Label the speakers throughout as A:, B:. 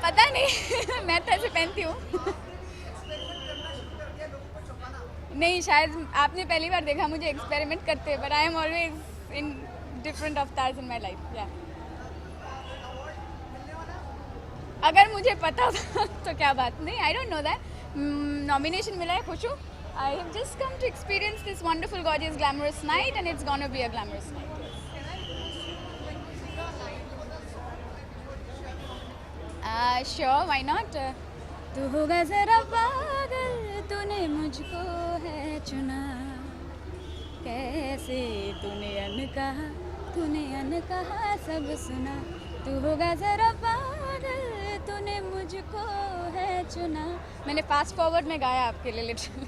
A: पता नहीं मैं तो ऐसे पहनती हूँ। नहीं, शायद आपने पहली बार देखा मुझे एक्सपेरिमेंट करते, but I am always in different avatars in my life. या अगर मुझे पता था तो क्या बात नहीं, I don't know that. Nomination मिला है, खुश हूँ। I have just come to experience this wonderful gorgeous glamorous night and it's gonna be a glamorous night. Sure, why not. तू होगा जरा पागल, तूने मुझको है चुना, कैसे तूने अनकहा सब सुना। तू होगा जरा पागल, तूने मुझको है चुना। मैंने फास्ट फॉरवर्ड में गाया आपके लिए literally.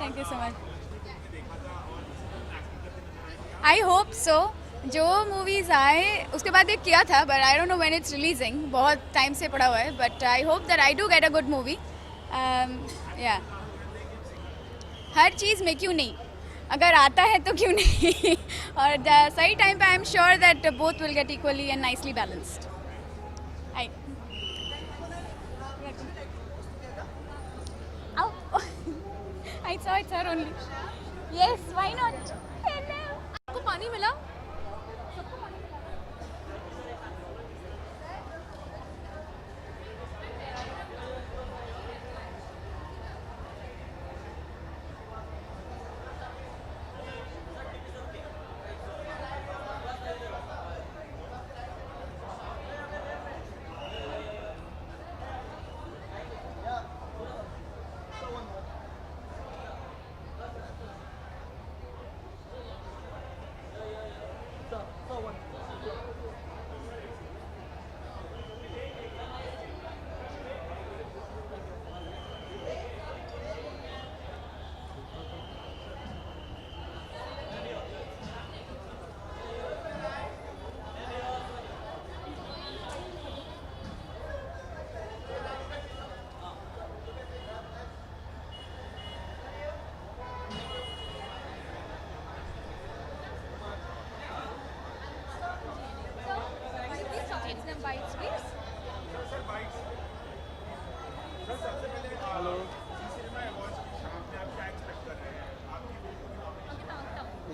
A: Thank you so much. I hope so. जो मूवीज़ आए उसके बाद एक किया था, but I don't know when it's releasing. बहुत टाइम से पड़ा हुआ है, but I hope that I do get a good movie. या हर चीज़ में क्यों नहीं, अगर आता है तो क्यों नहीं। और सही टाइम पे आई am sure that both will get equally and nicely balanced. I I saw it sir only. Yes, why not.
B: आपको पानी मिला?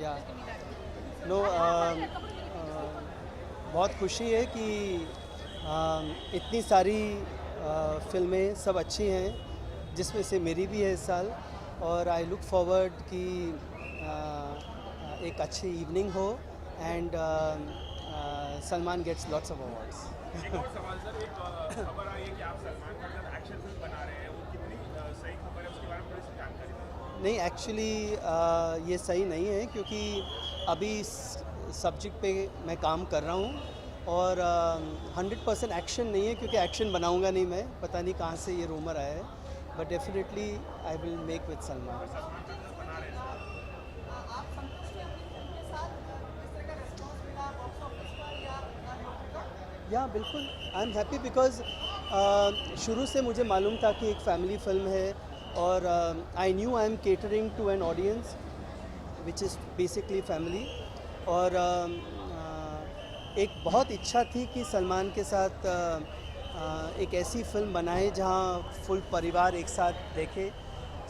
C: या नो बहुत खुशी है कि इतनी सारी फिल्में सब अच्छी हैं, जिसमें से मेरी भी है इस साल। और आई लुक फॉरवर्ड कि एक अच्छी इवनिंग हो and Salman gets lots of awards.
D: एक और सवाल सर, एक खबर आई है कि आप सलमान खान के साथ एक्शन फिल्म बना रहे हैं, वो कितनी सही खबर है, उसके बारे में थोड़ी सी जानकारी दें।
C: नहीं, एक्चुअली ये सही नहीं है, क्योंकि अभी इस सब्जेक्ट पे मैं काम कर रहा हूँ और 100% एक्शन नहीं है, क्योंकि एक्शन बनाऊंगा नहीं मैं, पता नहीं कहाँ से ये रूमर आया है, but definitely I will make with Salman. या बिल्कुल, आई एम हैप्पी बिकॉज शुरू से मुझे मालूम था कि एक फैमिली फिल्म है और I knew I am catering to an audience which is basically family. और एक बहुत इच्छा थी कि सलमान के साथ एक ऐसी फिल्म बनाए जहां फुल परिवार एक साथ देखे।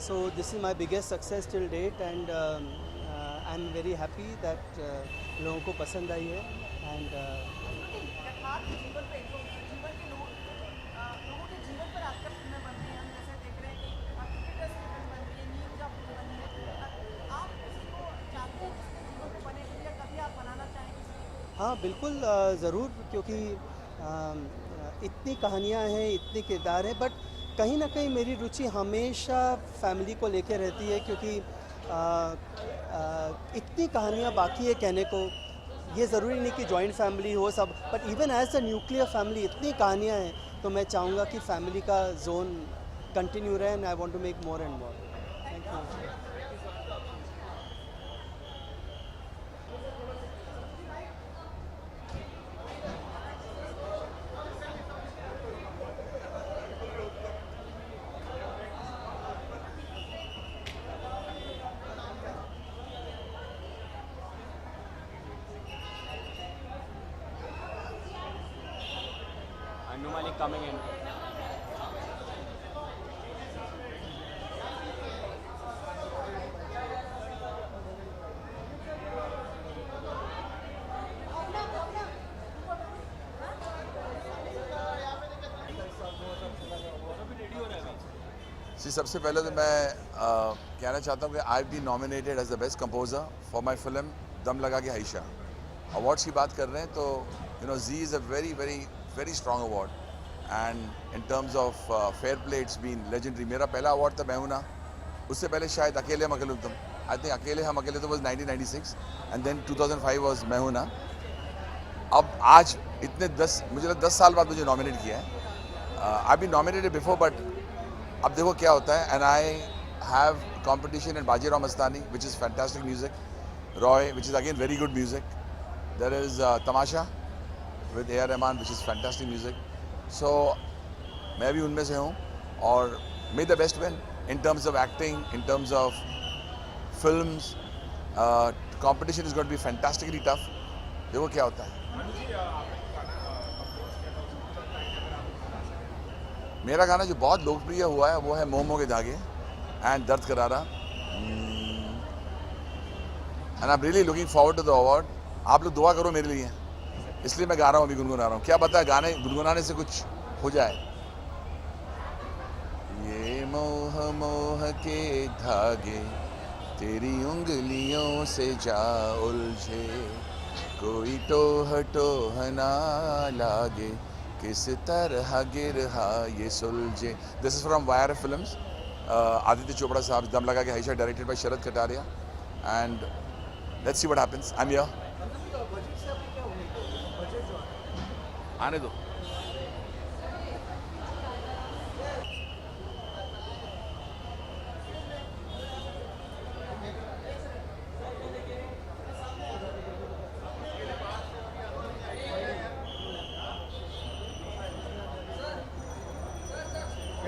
C: So this is my biggest success till date and I am very happy that लोगों को पसंद आई है। एंड हाँ बिल्कुल, ज़रूर, क्योंकि इतनी कहानियाँ हैं, इतने किरदार हैं, बट कहीं ना कहीं मेरी रुचि हमेशा फैमिली को लेकर रहती है, क्योंकि इतनी कहानियाँ बाकी है कहने को। ये ज़रूरी नहीं कि जॉइंट फैमिली हो सब, but even as a nuclear family इतनी कहानियाँ हैं, तो मैं चाहूँगा कि फैमिली का जोन कंटिन्यू रहे and I want to make more and more. Thank you.
D: हाँ
E: Numalik coming in.
F: जी सबसे पहले तो मैं कहना चाहता हूँ कि I be nominated as the best composer for my film Dum Laga Ke Ayesha. Awards की बात कर रहे हैं तो Zee is a very very very strong award and in terms of fair play it's been legendary. मेरा पहला अवार्ड था मैं हूं ना, उससे पहले शायद अकेले हम अकेले तुम आई थिंक अकेले हम अकेले तो वॉज 1996 एंड देन 2005 वॉज मैं हूं ना। अब आज इतने 10 साल बाद मुझे नॉमिनेट किया है। I be nominated before but अब देखो क्या होता है। And I have competition in Bajirao Mastani which is fantastic music, Roy which is again very good music, there is Tamasha with A R Rahman which is fantastic music. So मैं भी उनमें से हूँ और may the best win in terms of acting, in terms of films. Competition is going to be fantastically tough. देखो क्या होता है। मेरा गाना जो बहुत लोकप्रिय हुआ है वो है मोह मोह के धागे and Dard Karaara and I am really looking forward to the award. आप लोग दुआ करो मेरे लिए, इसलिए मैं गा रहा हूँ, अभी गुनगुना रहा हूँ। क्या पता है गाने गुनगुनाने से कुछ हो जाए। ये मोह मोह के धागे तेरी उंगलियों से जा उलझे, कोई टोह टोह ना लागे, किस तरह गिरहा ये सुलझे। This is from Y R films. Aditya Chopra साहब Dum Laga Ke Haisha, directed by Sharat Katariya and let's see what happens. I am here. आने दो।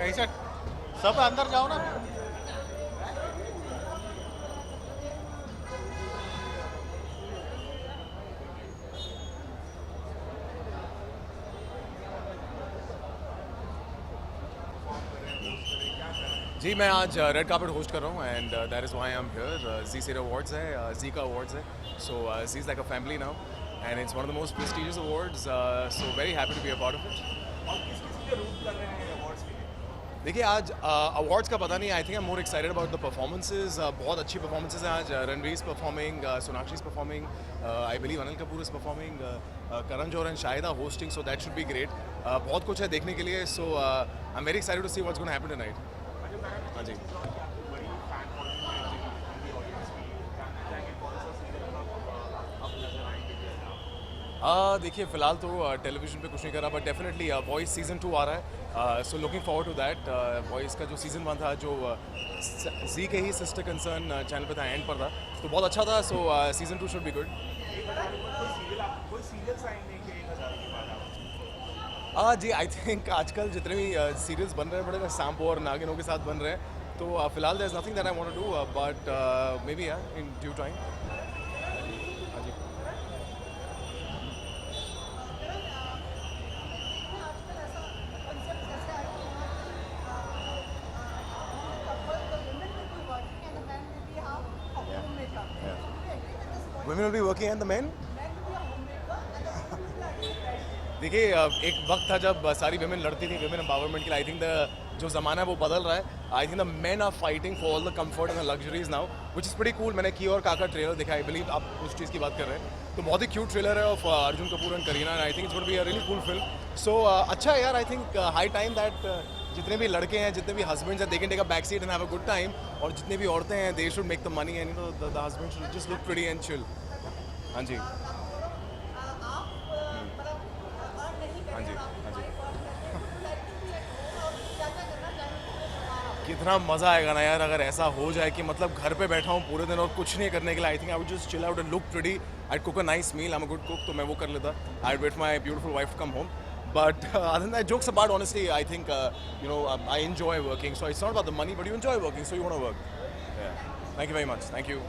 G: ऐसा सब अंदर जाओ ना। जी मैं आज रेड कार्पेट होस्ट कर रहा हूँ and that is why I am here. Zee cine awards है, जी का अवार्ड्स है, so Zee is like a family now and it's one of the most prestigious awards, so very happy to be a part of it. देखिए आज awards का पता नहीं, I think I am more excited about the performances. बहुत अच्छी performances हैं आज। Ranveer is performing, Sonakshi is performing, I believe Anil Kapoor is performing, Karan Johar and Shahid hosting, so that should be great. बहुत कुछ है देखने के लिए, so I am very excited to see what's gonna happen tonight. हाँ जी। देखिए फ़िलहाल तो टेलीविज़न पे कुछ नहीं कर रहा, बट डेफिनेटली वॉइस सीज़न 2 आ रहा है, so looking forward to that. Voice का जो सीज़न 1 था, जो जी के ही सिस्टर कंसर्न चैनल पे था, एंड पर था, तो बहुत अच्छा था। So season 2 should be good. जी आई थिंक आजकल जितने भी सीरियल्स बन रहे हैं बड़े सांपो और नागिनों के साथ बन रहे हैं, तो फिलहाल there is nothing that I want to do, but maybe in due time. हाँ जी। Women will be working and the men? देखिए एक वक्त था जब सारी विमेन लड़ती थी विमेन एम्पावरमेंट के लिए। आई थिंक द जो ज़माना है वो बदल रहा है। I think the men are fighting for all the comfort and the luxuries now, which is pretty cool. मैंने की और काका ट्रेलर देखा, आई बिलीव आप उस चीज़ की बात कर रहे हैं, तो बहुत ही क्यूट ट्रेलर है of Arjun Kapoor and Kareena, and I think it's going to be a really cool film. So अच्छा है यार, I think high time that जितने भी लड़के हैं, जितने भी हस्बैंड्स हैं, they can take a back seat and have a good time, और जितने भी औरतें हैं, they should make the money and you know the husband should just look pretty and chill. हाँ जी, हाँ जी, हाँ जी। कितना मज़ा आएगा ना यार अगर ऐसा हो जाए कि मतलब घर पे बैठा हूँ पूरे दिन और कुछ नहीं करने के लिए। I think I would just chill out and look pretty. I cook a nice meal, I am a good cook, तो मैं वो कर लेता। I wait my beautiful wife come home, but other than that, jokes apart, honestly, I think you know, I enjoy working, so it's not about the money, but you enjoy working, so you want to work. Yeah, thank you very much. Thank you.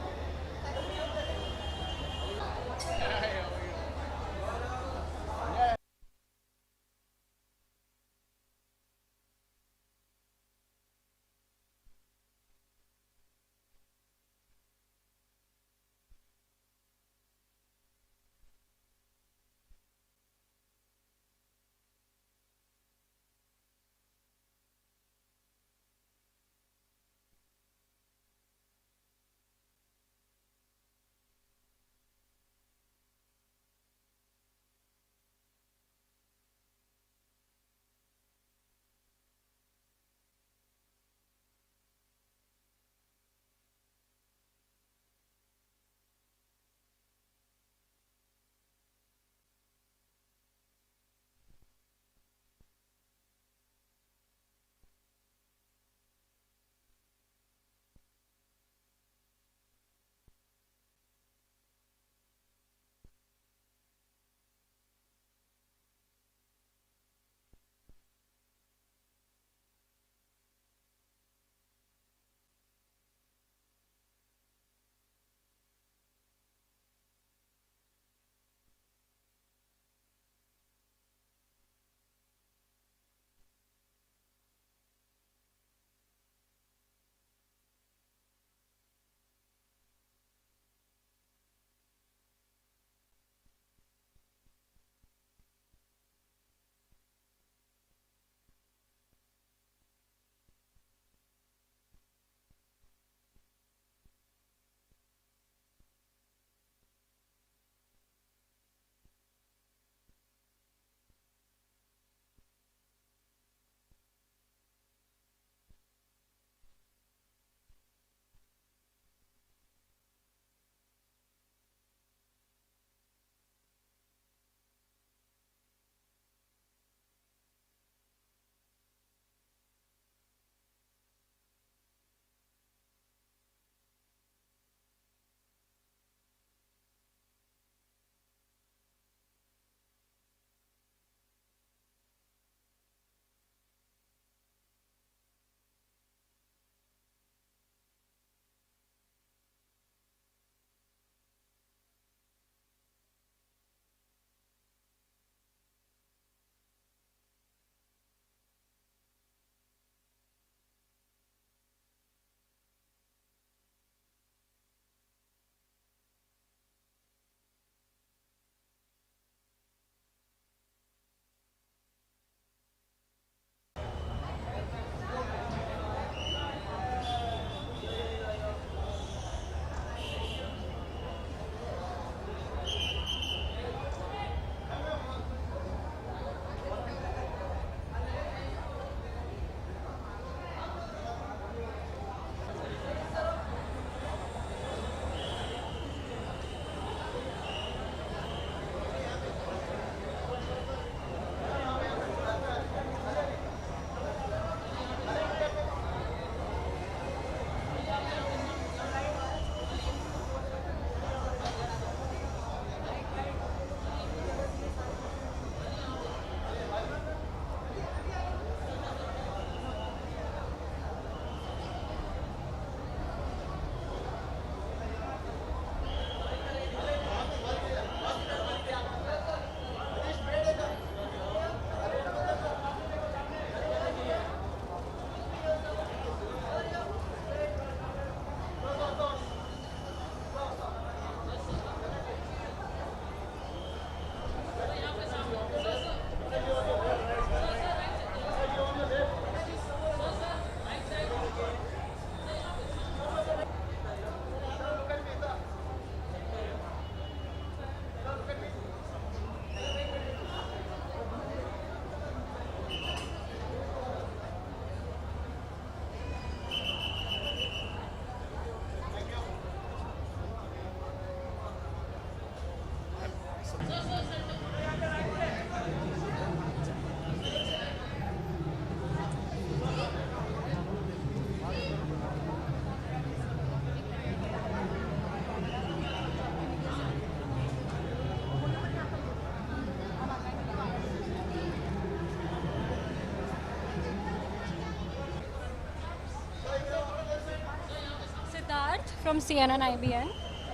B: from CNN IBN.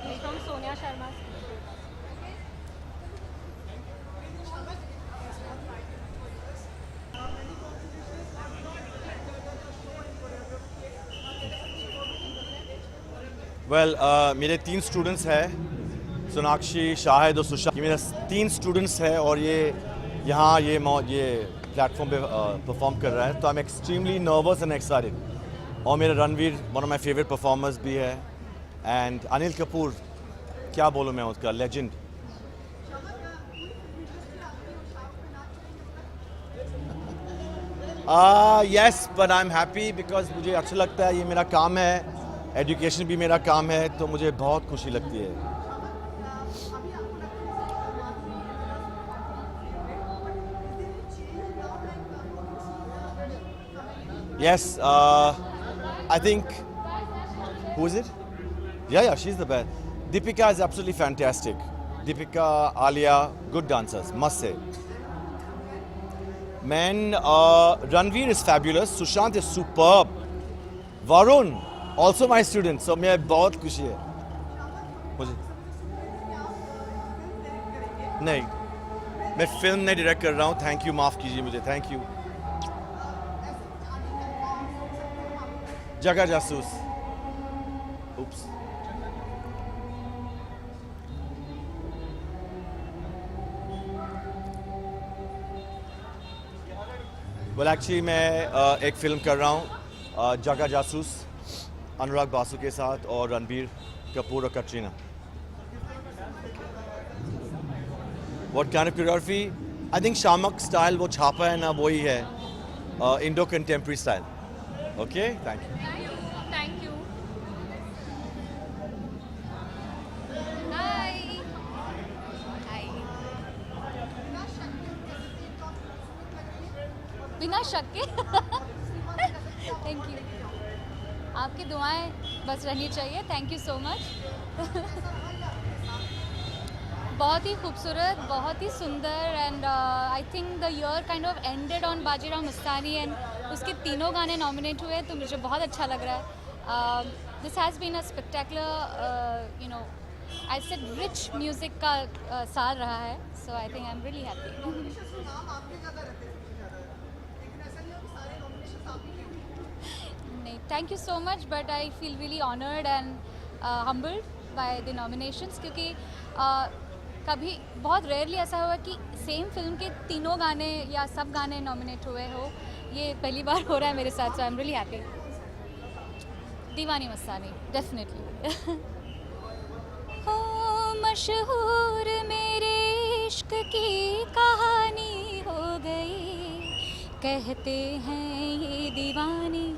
B: He's from Sonia Sharma's.
E: Well मेरे 3 students हैं, सोनाक्षी, शाहिद और सुशांत। ये मेरे 3 students हैं और ये यहाँ ये प्लेटफॉर्म पे परफॉर्म कर रहा है, तो I am extremely nervous and excited. और मेरा Ranveer one of my favourite performers भी है, एंड अनिल कपूर, क्या बोलूँ मैं, उसका legend. Yes, but I am happy because मुझे अच्छा लगता है, ये मेरा काम है, एजुकेशन भी मेरा काम है, तो मुझे बहुत खुशी लगती है। Yes, I think, who is it? Yeah, she's the best. Deepika is absolutely fantastic. Deepika, Alia, good dancers, must say. Man, Ranveer is fabulous. Sushant is superb. Varun, also my student. So मैं बहुत खुशी है मुझे। नहीं, मैं film नहीं direct कर रहा हूँ। थैंक यू, माफ़ कीजिए मुझे, थैंक यू। जगह जासूस। Oops. Well, actually मैं एक फिल्म कर रहा हूँ, जगह जासूस, अनुराग बासु के साथ और रणबीर कपूर और Katrina. What kind of choreography? I think Shiamak style वो छापा है ना, वही है, Indo contemporary style. Okay, thank you.
B: Thank you.
A: Hi. Hi. बिना शक के थैंक यू। आपकी दुआएं बस रहनी चाहिए। Thank you so much. बहुत ही खूबसूरत, बहुत ही सुंदर, and I think the year kind of ended on Bajirao Mastani, and उसके तीनों गाने नॉमिनेट हुए, तो मुझे बहुत अच्छा लग रहा है। This has been a spectacular, you know, I said rich music का साल रहा है, so I think I am really happy. नहीं, thank you so much, but I feel really honoured and humbled by the nominations, क्योंकि कभी बहुत rarely ऐसा हुआ कि सेम फिल्म के तीनों गाने या सब गाने नॉमिनेट हुए हो। ये पहली बार हो रहा है मेरे साथ, so I am really happy. Deewani Mastani definitely. हो मशहूर मेरे इश्क की कहानी हो गई, कहते हैं ये दीवानी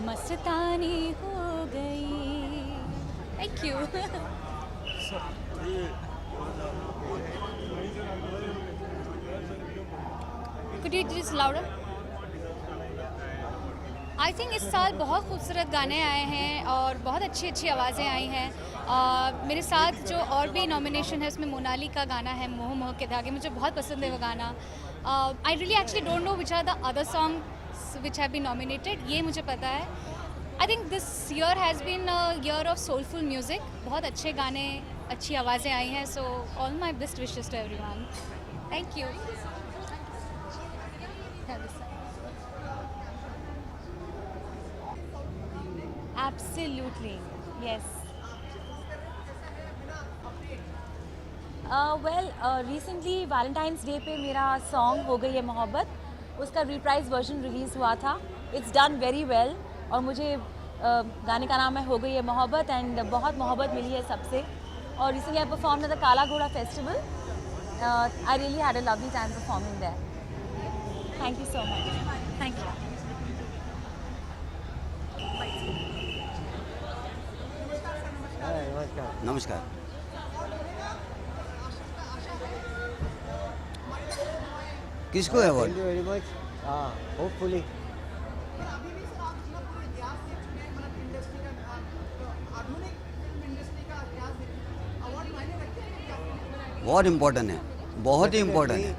A: मस्तानी हो गई। Thank you. Could you just louder? I think इस साल बहुत खूबसूरत गाने आए हैं और बहुत अच्छी अच्छी आवाज़ें आई हैं। मेरे साथ जो और भी नॉमिनेशन है उसमें मोनाली का गाना है, मोह मोह के धागे, मुझे बहुत पसंद है वो गाना। I really actually don't know which are the other songs which have been nominated, ये मुझे पता है। I think this year has been a year of soulful music, बहुत अच्छे गाने, अच्छी आवाज़ें आई हैं। So all my best wishes to everyone. Thank you. Absolutely, yes.
H: Recently Valentine's day पे मेरा सॉन्ग हो गई है मोहब्बत, उसका रिप्राइज वर्जन रिलीज़ हुआ था। इट्स डन वेरी वेल, और मुझे गाने का नाम है हो गई है मोहब्बत, एंड बहुत मोहब्बत मिली है सबसे। और recently I perform at the Kala Ghoda festival. I really had a lovely time performing there. Thank you so much. Thank you.
I: नमस्कार। किसको है award?
J: Thank you very much. Hopefully
I: बहुत इम्पोर्टेंट है, बहुत ही इम्पोर्टेंट है।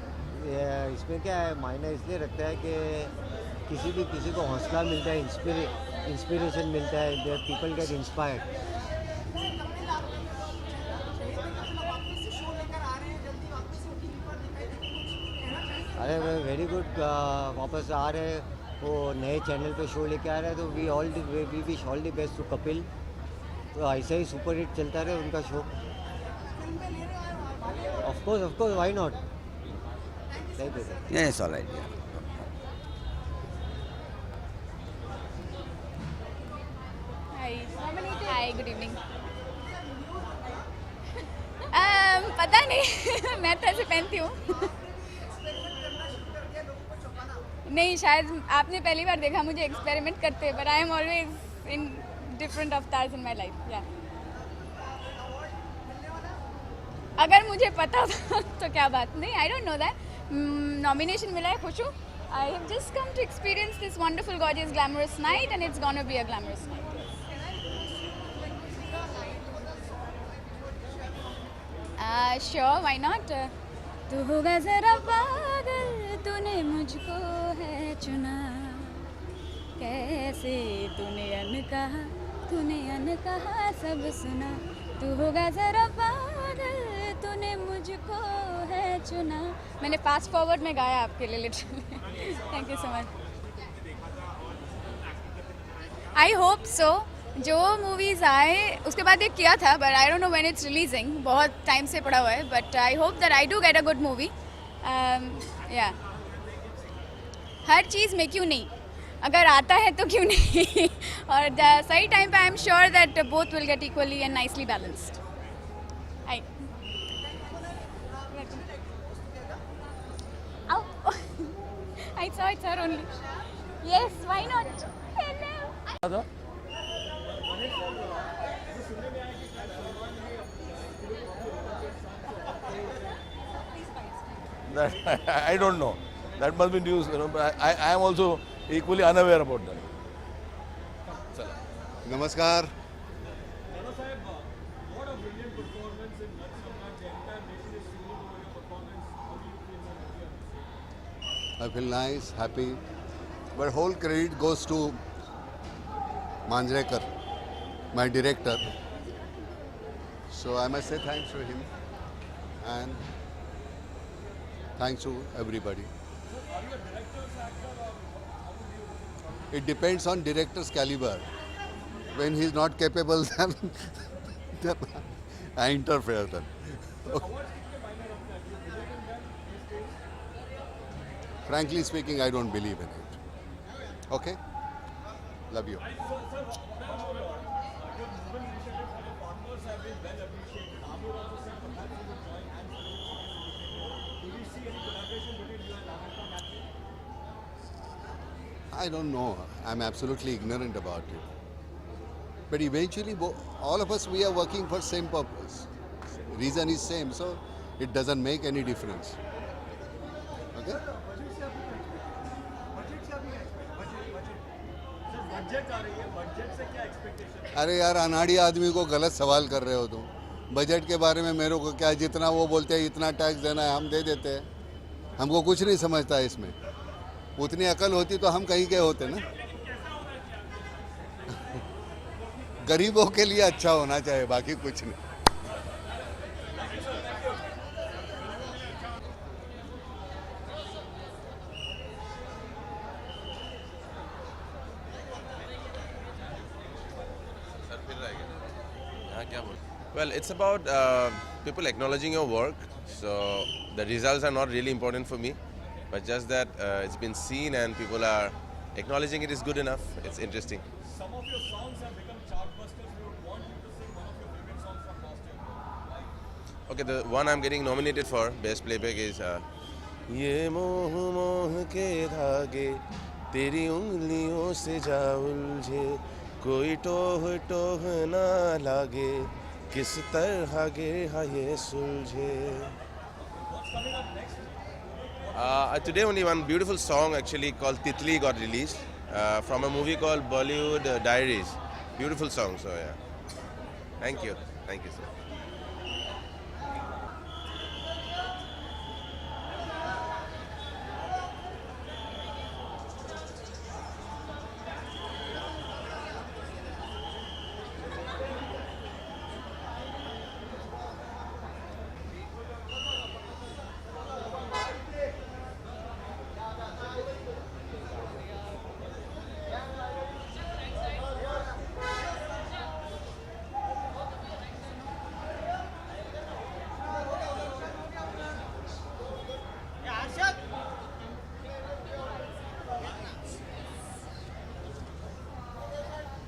J: इसमें क्या है, मायने इसलिए रखता है कि किसी को हौसला मिलता है, इंस्पिरेशन मिलता है, पीपल गेट इंस्पायर्ड। अरे वेरी गुड, वापस आ रहे हैं, वो नए चैनल पे शो लेके आ रहे हैं, तो we wish all the best to Kapil. तो ऐसे ही सुपर हिट चलता रहे उनका शो। Of course why not. Thank you.
I: Yes, all right. Yeah.
A: Hi good evening. पता नहीं मैं तो ऐसे पहनती हूँ। नहीं, शायद आपने पहली बार देखा मुझे एक्सपेरिमेंट करते, but I am always in different avatars in my life. या अगर मुझे पता था तो क्या बात नहीं, I don't know that. Nomination मिला है, खुश हूँ। I have just come to experience this wonderful gorgeous glamorous night and it's gonna be a glamorous night. Sure, why not. तू होगा जरा पागल, तूने मुझको है चुना, कैसे तूने अनकहा सब सुना। तू होगा जरा पागल, तूने मुझको है चुना। मैंने फास्ट फॉरवर्ड में गाया आपके लिए literally. Thank you so much. I hope so. जो मूवीज़ आए उसके बाद एक किया था, but I don't know when it's releasing. बहुत टाइम से पड़ा हुआ है, but I hope that I do get a good movie. या हर चीज़ में क्यों नहीं, अगर आता है तो क्यों नहीं। और सही टाइम पे आई am sure that both will get equally and nicely balanced. I saw it's her only. Yes, why not? Hello.
K: That I don't know. That must be news, you know. But I am also equally unaware about that.
L: नमस्कार। I feel nice, happy, but whole credit goes to Manjrekar, my director. So I must say thanks to him and thanks to everybody. It depends on director's caliber. When he is not capable, then I interfere then. Frankly speaking, I don't believe in it. Okay? Love you. I don't know. I'm absolutely ignorant about it. But eventually, all of us, we are working for same purpose. Reason is same, so it doesn't make any difference. Okay? अरे यार, अनाड़ी आदमी को गलत सवाल कर रहे हो तुम। बजट के बारे में मेरे को क्या, जितना वो बोलते हैं इतना टैक्स देना है, हम दे देते हैं। हमको कुछ नहीं समझता है इसमें। उतनी अकल होती तो हम कहीं के होते ना। गरीबों के लिए अच्छा होना चाहिए, बाकी कुछ नहीं।
M: Well, it's about people acknowledging your work. So the results are not really important for me, but just that it's been seen and people are acknowledging it is good enough. It's interesting.
D: Some of your songs have become chartbusters. We would want you to sing one of your favorite songs from last year.
M: Okay, the one I'm getting nominated for best playback is ये मोह मोह के धागे तेरी उंगलियों से जा उलझे, कोई टोह टोह ना लागे, किस तरह गे ये सुलझे. Today only one beautiful song actually called Titli got released from a movie called Bollywood Diaries. Beautiful song, so yeah. Thank you sir.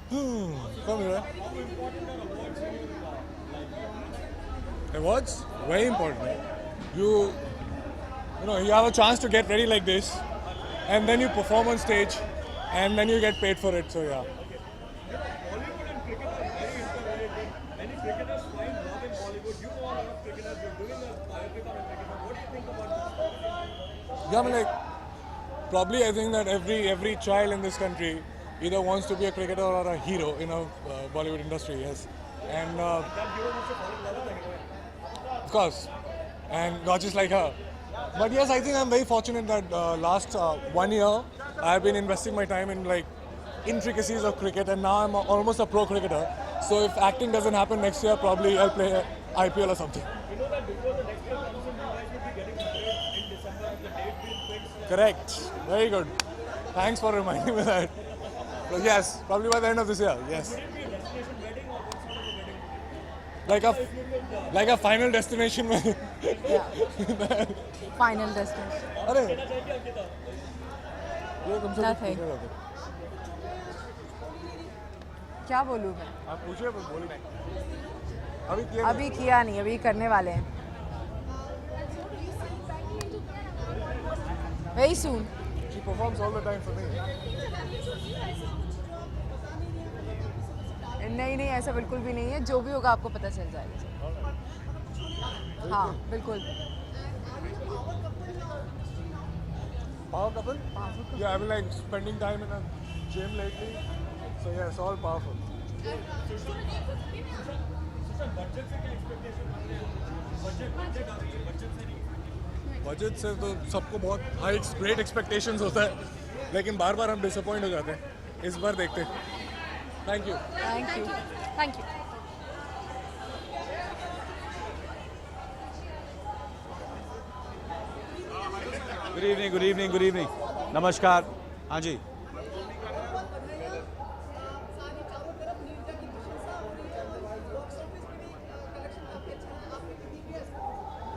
N: Come here. Awards? Very important. You have a chance to get ready like this, and then you perform on stage, and then you get paid for it. So yeah. Yeah, I mean, like, probably I think that every child in this country either wants to be a cricketer or a hero in a Bollywood industry, yes. And of course, and not just like her. But yes, I think I'm very fortunate that last 1 year I've been investing my time in like intricacies of cricket, and now I'm almost a pro cricketer. So if acting doesn't happen next year, probably I'll play IPL or something. Correct. Very good. Thanks for reminding me that. But yes, probably by the end of this year. Yes. Like a final destination.
O: Final destination.
N: अरे
O: Nothing. क्या बोलूँ मैं?
N: आप पूछिए, बोलिए।
O: अभी किया नहीं, अभी करने वाले हैं। Very soon.
N: She performs all the time for me.
O: नहीं ऐसा बिल्कुल भी नहीं है, जो भी होगा आपको पता चल जाएगा। हाँ बिल्कुल।
N: Power couple? Yeah, I've been like spending time in a gym lately. So yeah, it's all powerful. Budget से तो सबको बहुत हाई ग्रेट एक्सपेक्टेशंस होता है, लेकिन बार बार हम डिसअपॉइंट हो जाते हैं। इस बार देखते हैं। Thank you.
O: Thank you. Thank you.
P: Good evening. नमस्कार। हाँ जी।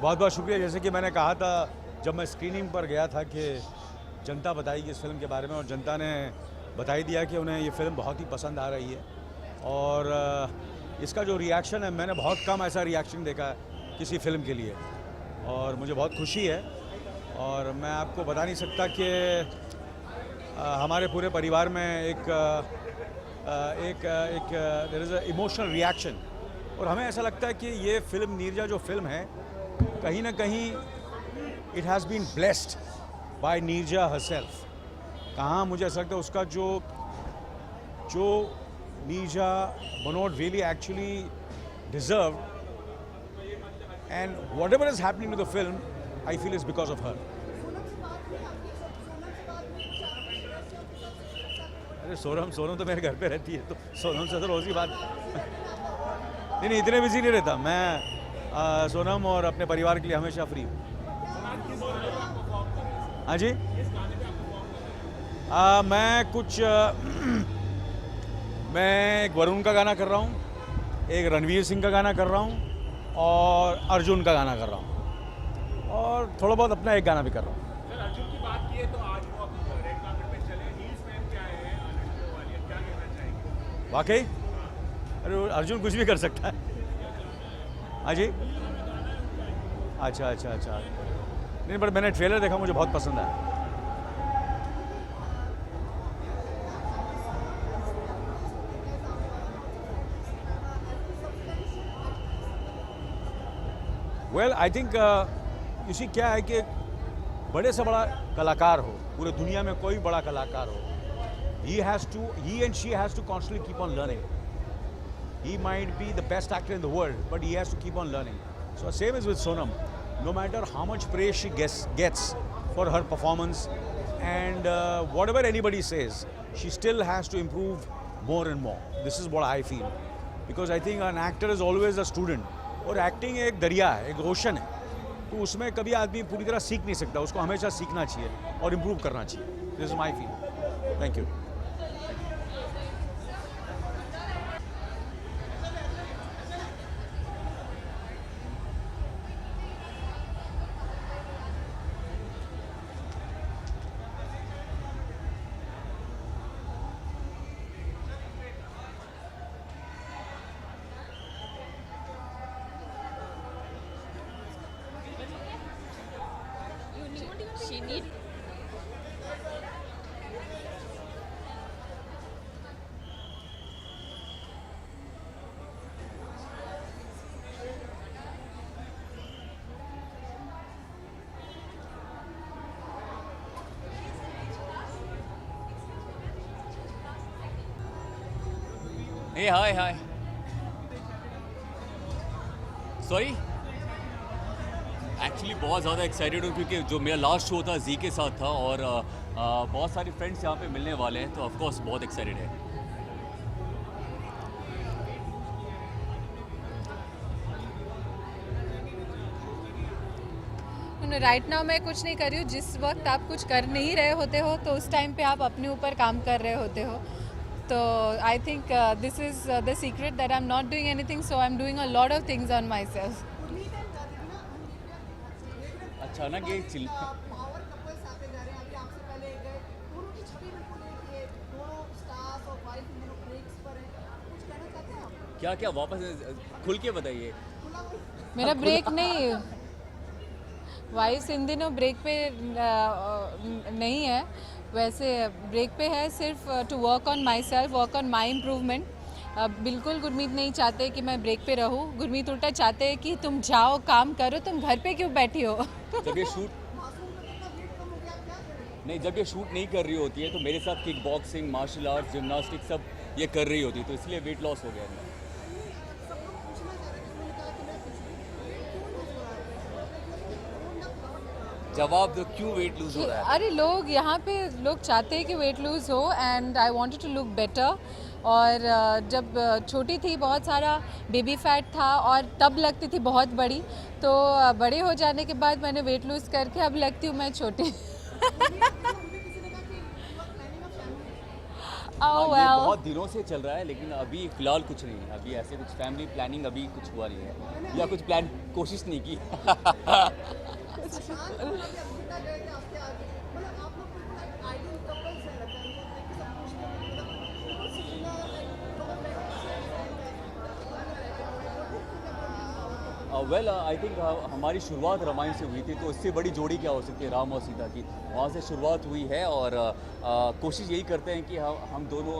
P: बहुत बहुत शुक्रिया। जैसे कि मैंने कहा था जब मैं स्क्रीनिंग पर गया था कि जनता बताएगी इस फिल्म के बारे में, और जनता ने बता ही दिया कि उन्हें ये फिल्म बहुत ही पसंद आ रही है। और इसका जो रिएक्शन है, मैंने बहुत कम ऐसा रिएक्शन देखा है किसी फिल्म के लिए, और मुझे बहुत खुशी है। और मैं आपको बता नहीं सकता कि हमारे पूरे परिवार में एक there is a emotional reaction, और हमें ऐसा लगता है कि ये फिल्म नीरजा जो फिल्म है, कहीं ना कहीं it has been blessed by Neerja herself. कहाँ मुझे ऐसा लगता है उसका जो Neerja Bhanot really actually deserve, and whatever is happening to the film I feel is because of her. अरे सोनम तो मेरे घर पे रहती है, तो सोनम से तो रोज़ की बात नहीं, इतने बिजी नहीं रहता मैं। सोनम और अपने परिवार के लिए हमेशा फ्री हूँ। हाँ जी। मैं एक वरुण का गाना कर रहा हूँ, एक रणवीर सिंह का गाना कर रहा हूँ, और अर्जुन का गाना कर रहा हूँ, और थोड़ा बहुत अपना एक गाना भी कर रहा हूँ।
D: अर्जुन की बात की है तो आज वो रेड कार्पेट पे चले, हील्स पहन के आए हैं, अनुष्का वाली, क्या कहना चाहेंगे?
P: वाकई अरे अर्जुन कुछ भी कर सकता है। हाँ जी। अच्छा। नहीं, बट मैंने ट्रेलर देखा, मुझे बहुत पसंद आया। Well I think you see क्या है कि बड़े से बड़ा कलाकार हो, पूरे दुनिया में कोई बड़ा कलाकार हो, he and she has to constantly keep on learning. He might be the best actor in the world, but he has to keep on learning. So same is with Sonam. No matter how much praise she gets for her performance, and whatever anybody says, she still has to improve more and more. This is what I feel. Because I think an actor is always a student. और acting एक दरिया है, एक ocean है, तो उसमें कभी आदमी पूरी तरह सीख नहीं सकता, उसको हमेशा सीखना चाहिए और इम्प्रूव करना चाहिए। This is my feel. Thank you.
Q: Hey hi hi sorry actually बहुत ज़्यादा एक्साइटेड हूँ क्योंकि जो मेरा लास्ट शो था जी के साथ था और बहुत सारे फ्रेंड्स यहाँ पे मिलने वाले हैं तो ऑफ कोर्स बहुत एक्साइटेड है।
O: राइट नाउ मैं कुछ नहीं कर रही हूँ। जिस वक्त आप कुछ कर नहीं रहे होते हो तो उस टाइम पे आप अपने ऊपर काम कर रहे होते हो। तो आई think this is the secret that I am not doing anything, so I am doing a lot of things on my self.
Q: अचानक ये चिल क्या क्या वापस खुल के बताइए।
O: मेरा ब्रेक नहीं, वाइफ इन दिनों ब्रेक पे नहीं है, वैसे ब्रेक पे है सिर्फ to work on myself, work on my improvement. बिल्कुल गुरमीत नहीं चाहते कि मैं ब्रेक पे रहूँ, गुरमीत उल्टा चाहते हैं कि तुम जाओ काम करो, तुम घर पे क्यों बैठी हो।
Q: जब ये शूट नहीं जब ये शूट नहीं कर रही होती है तो मेरे साथ kick boxing, martial arts, gymnastic सब ये कर रही होती है तो इसलिए वेट लॉस हो गया है। जवाब दो, क्यों वेट लूज हो रहा है?
O: अरे लोग यहाँ पे लोग चाहते हैं कि वेट लूज हो and I wanted to look better. और जब छोटी थी बहुत सारा बेबी फैट था और तब लगती थी बहुत बड़ी, तो बड़े हो जाने के बाद मैंने वेट लूज करके अब लगती हूँ मैं छोटी।
Q: ये बहुत दिनों से चल रहा है लेकिन अभी फिलहाल कुछ नहीं है, अभी ऐसे कुछ फैमिली प्लानिंग अभी कुछ हुआ नहीं है या कुछ प्लान कोशिश नहीं की। वेल आई थिंक हमारी शुरुआत रामायण से हुई थी तो इससे बड़ी जोड़ी क्या हो सकती है राम और सीता की, वहाँ से शुरुआत हुई है और कोशिश यही करते हैं कि हम दोनों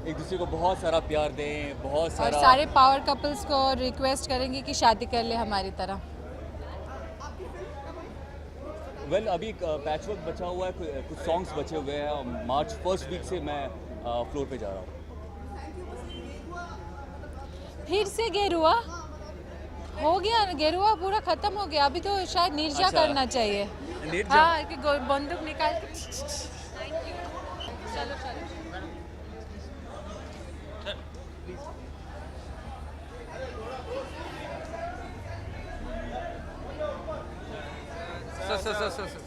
Q: एक दूसरे को बहुत सारा प्यार दें, बहुत सारा।
O: और सारे पावर कपल्स को रिक्वेस्ट करेंगे कि शादी कर ले हमारी तरह।
Q: वेल अभी पैचवर्क बचा हुआ है, कुछ सॉन्ग्स बचे हुए हैं, मार्च फर्स्ट वीक से मैं फ्लोर पे जा रहा हूँ।
O: फिर से गेरुआ हो गया, गेरुआ पूरा खत्म हो गया, अभी तो शायद निर्जा
Q: अच्छा,
O: करना चाहिए।
Q: निर्जा?
O: हाँ, कि बंदूक निकाल के। चलो चलो।
R: Sir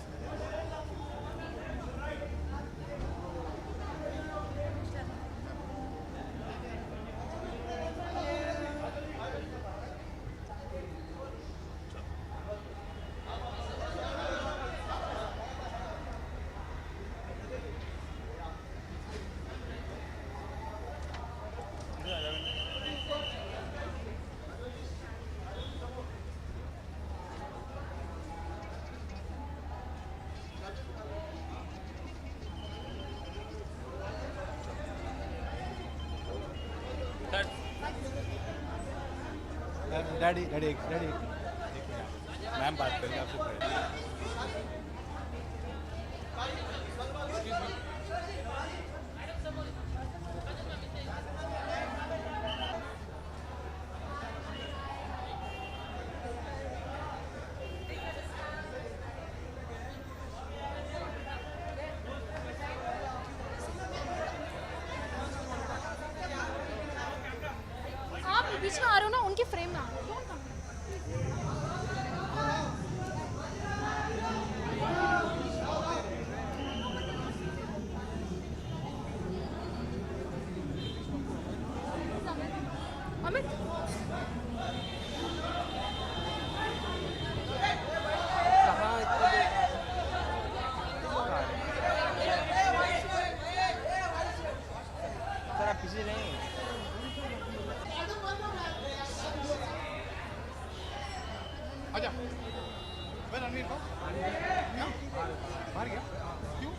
S: daddy daddy daddy ma'am बात करेंगे आपसे।
B: आप बीच में आ रहे हो ना, उनके फ्रेम में आ रहे हो। अमित
S: पीछे नहीं आजा। मैं रणवीर को बाहर गया क्यों?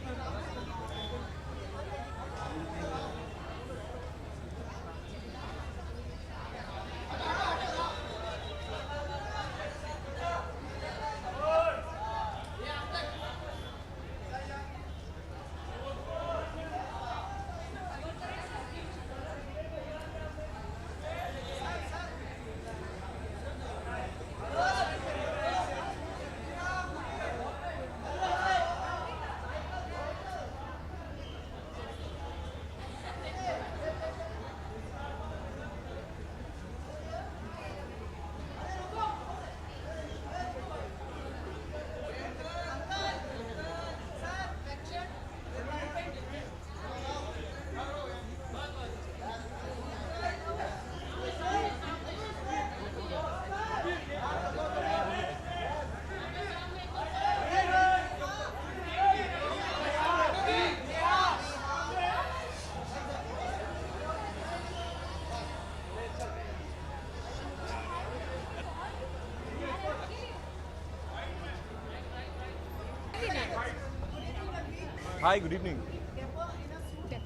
R: Hi, good evening.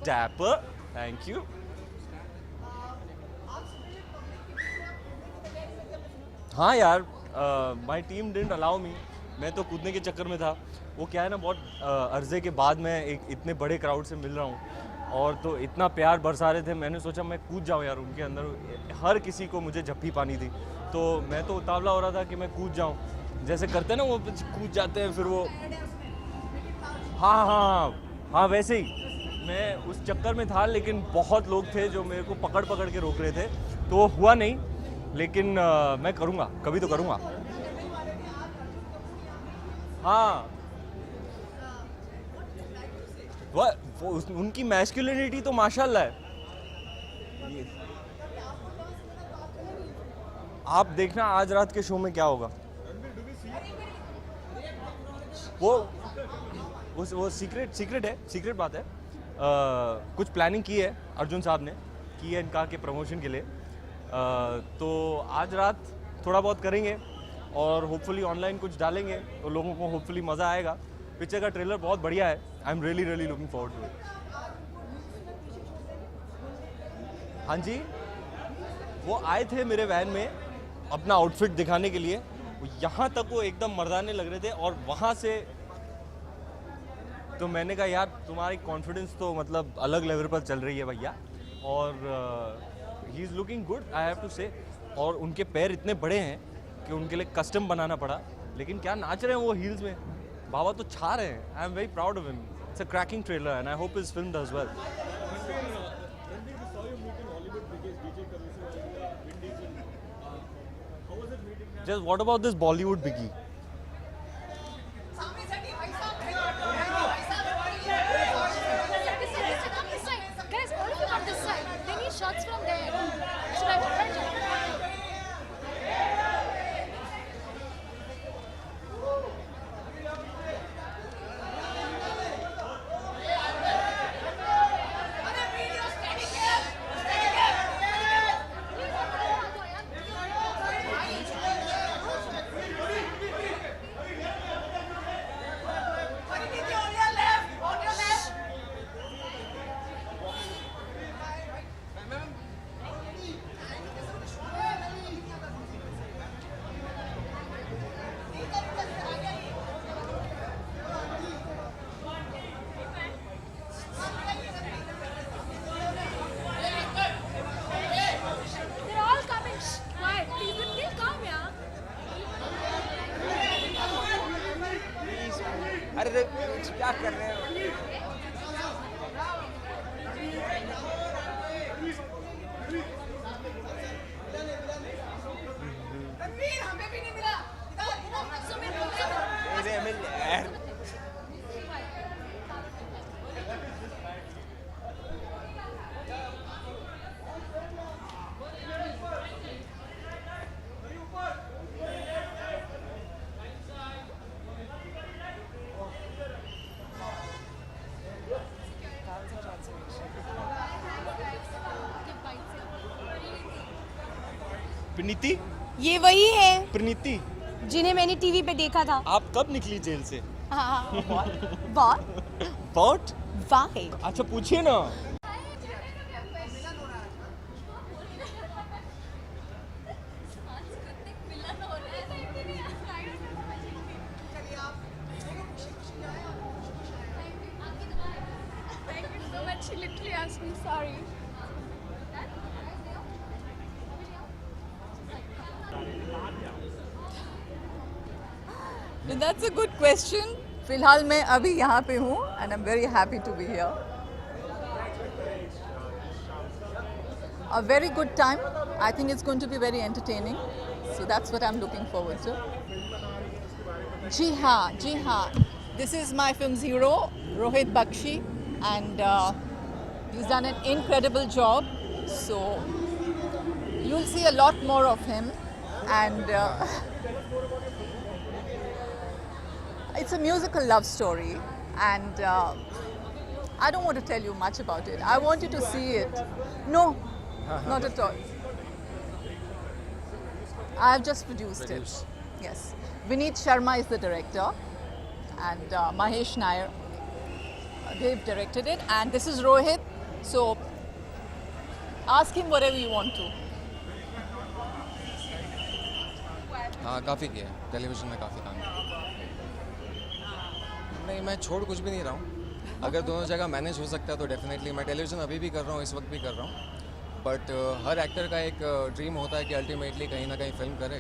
R: Dapper. Thank you. हाँ यार, my team didn't allow me. मैं तो कूदने के चक्कर में था. वो क्या है ना, बहुत अर्जे के बाद मैं एक इतने बड़े क्राउड से मिल रहा हूँ और तो इतना प्यार बरसा रहे थे. मैंने सोचा मैं कूद जाऊँ यार उनके अंदर. हर किसी को मुझे झप्पी पानी थी, तो मैं तो उतावला हो रहा था कि मैं कूद जाऊँ. जैसे करते हैं ना वो कूद जाते हैं फिर वो. हाँ वैसे ही मैं उस चक्कर में था, लेकिन बहुत लोग थे जो मेरे को पकड़ के रोक रहे थे, तो वो हुआ नहीं. लेकिन मैं करूँगा, कभी तो करूँगा. हाँ, वो उनकी मैस्कुलिनिटी तो माशाल्लाह है. आप देखना आज रात के शो में क्या होगा. वो सीक्रेट है, सीक्रेट बात है. कुछ प्लानिंग की है अर्जुन साहब ने, की है इनका के प्रमोशन के लिए. तो आज रात थोड़ा बहुत करेंगे और होपफुली ऑनलाइन कुछ डालेंगे तो लोगों को होपफुली मज़ा आएगा. पिक्चर का ट्रेलर बहुत बढ़िया है. I am really looking forward to it. हाँ जी, वो आए थे मेरे वैन में अपना आउटफिट दिखाने के लिए. यहाँ तक वो एकदम मर्दाने लग रहे थे और वहाँ से तो मैंने कहा यार तुम्हारी कॉन्फिडेंस तो मतलब अलग लेवल पर चल रही है भैया. और he is looking good, I have to say. और उनके पैर इतने बड़े हैं कि उनके लिए कस्टम बनाना पड़ा. लेकिन क्या नाच रहे हैं वो हील्स में. बाबा तो छा रहे हैं. आई am very proud of him. It's a cracking trailer and I hope his film does well. Just what about this Bollywood biggie?
B: Guys, all of you on this side. They need shots from there. So like,
T: अरे क्या कर रहे हो?
B: हमें भी नहीं मिला.
R: प्रीति,
H: ये वही है
R: प्रीति
H: जिन्हें मैंने टीवी पे देखा था.
R: आप कब निकली जेल से?
H: हाँ. What? Why?
R: अच्छा पूछिए ना.
A: She literally asked me, sorry.
U: That's a good question. फिलहाल मैं अभी यहाँ पे हूँ and I'm very happy to be here. A very good time. I think it's going to be very entertaining. So that's what I'm looking forward to. जी हाँ. This is my film's hero, Rohit Bakshi, and he's done an incredible job. So you'll see a lot more of him, and it's a musical love story, and I don't want to tell you much about it. I want you to see it. No, not at all. I have just produced it. Yes. Vineet Sharma is the director, and Mahesh Nair. they've directed it, and this is Rohit. So ask him whatever you want to.
C: हाँ काफ़ी किया है, television में काफ़ी काम किया। नहीं, मैं छोड़ कुछ भी नहीं रहा हूँ। अगर दोनों जगह मैनेज हो सकता है तो डेफिनेटली मैं टेलीविज़न अभी भी कर रहा हूँ, इस वक्त भी कर रहा हूँ। बट हर एक्टर का एक ड्रीम होता है कि अल्टीमेटली कहीं ना कहीं फिल्म करे।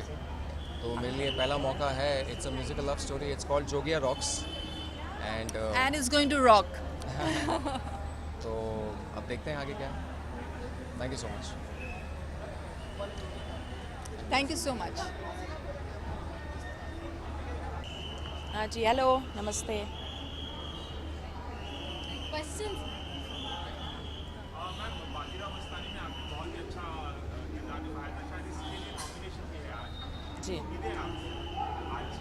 C: तो मेरे लिए पहला मौका है। It's a musical love story, it's called Jogiya rocks
U: And it's going to rock.
C: तो अब देखते हैं आगे क्या। Thank you so much.
U: Thank you so much.
V: हाँ जी, हेलो, नमस्ते।
B: Questions?
D: मैम बाजीराव मस्तानी में आपने बहुत ही अच्छा किरदार निभाया था, शायद इसके लिए नॉमिनेशन भी है आज।
V: जी,
D: उम्मीदें आपको आज?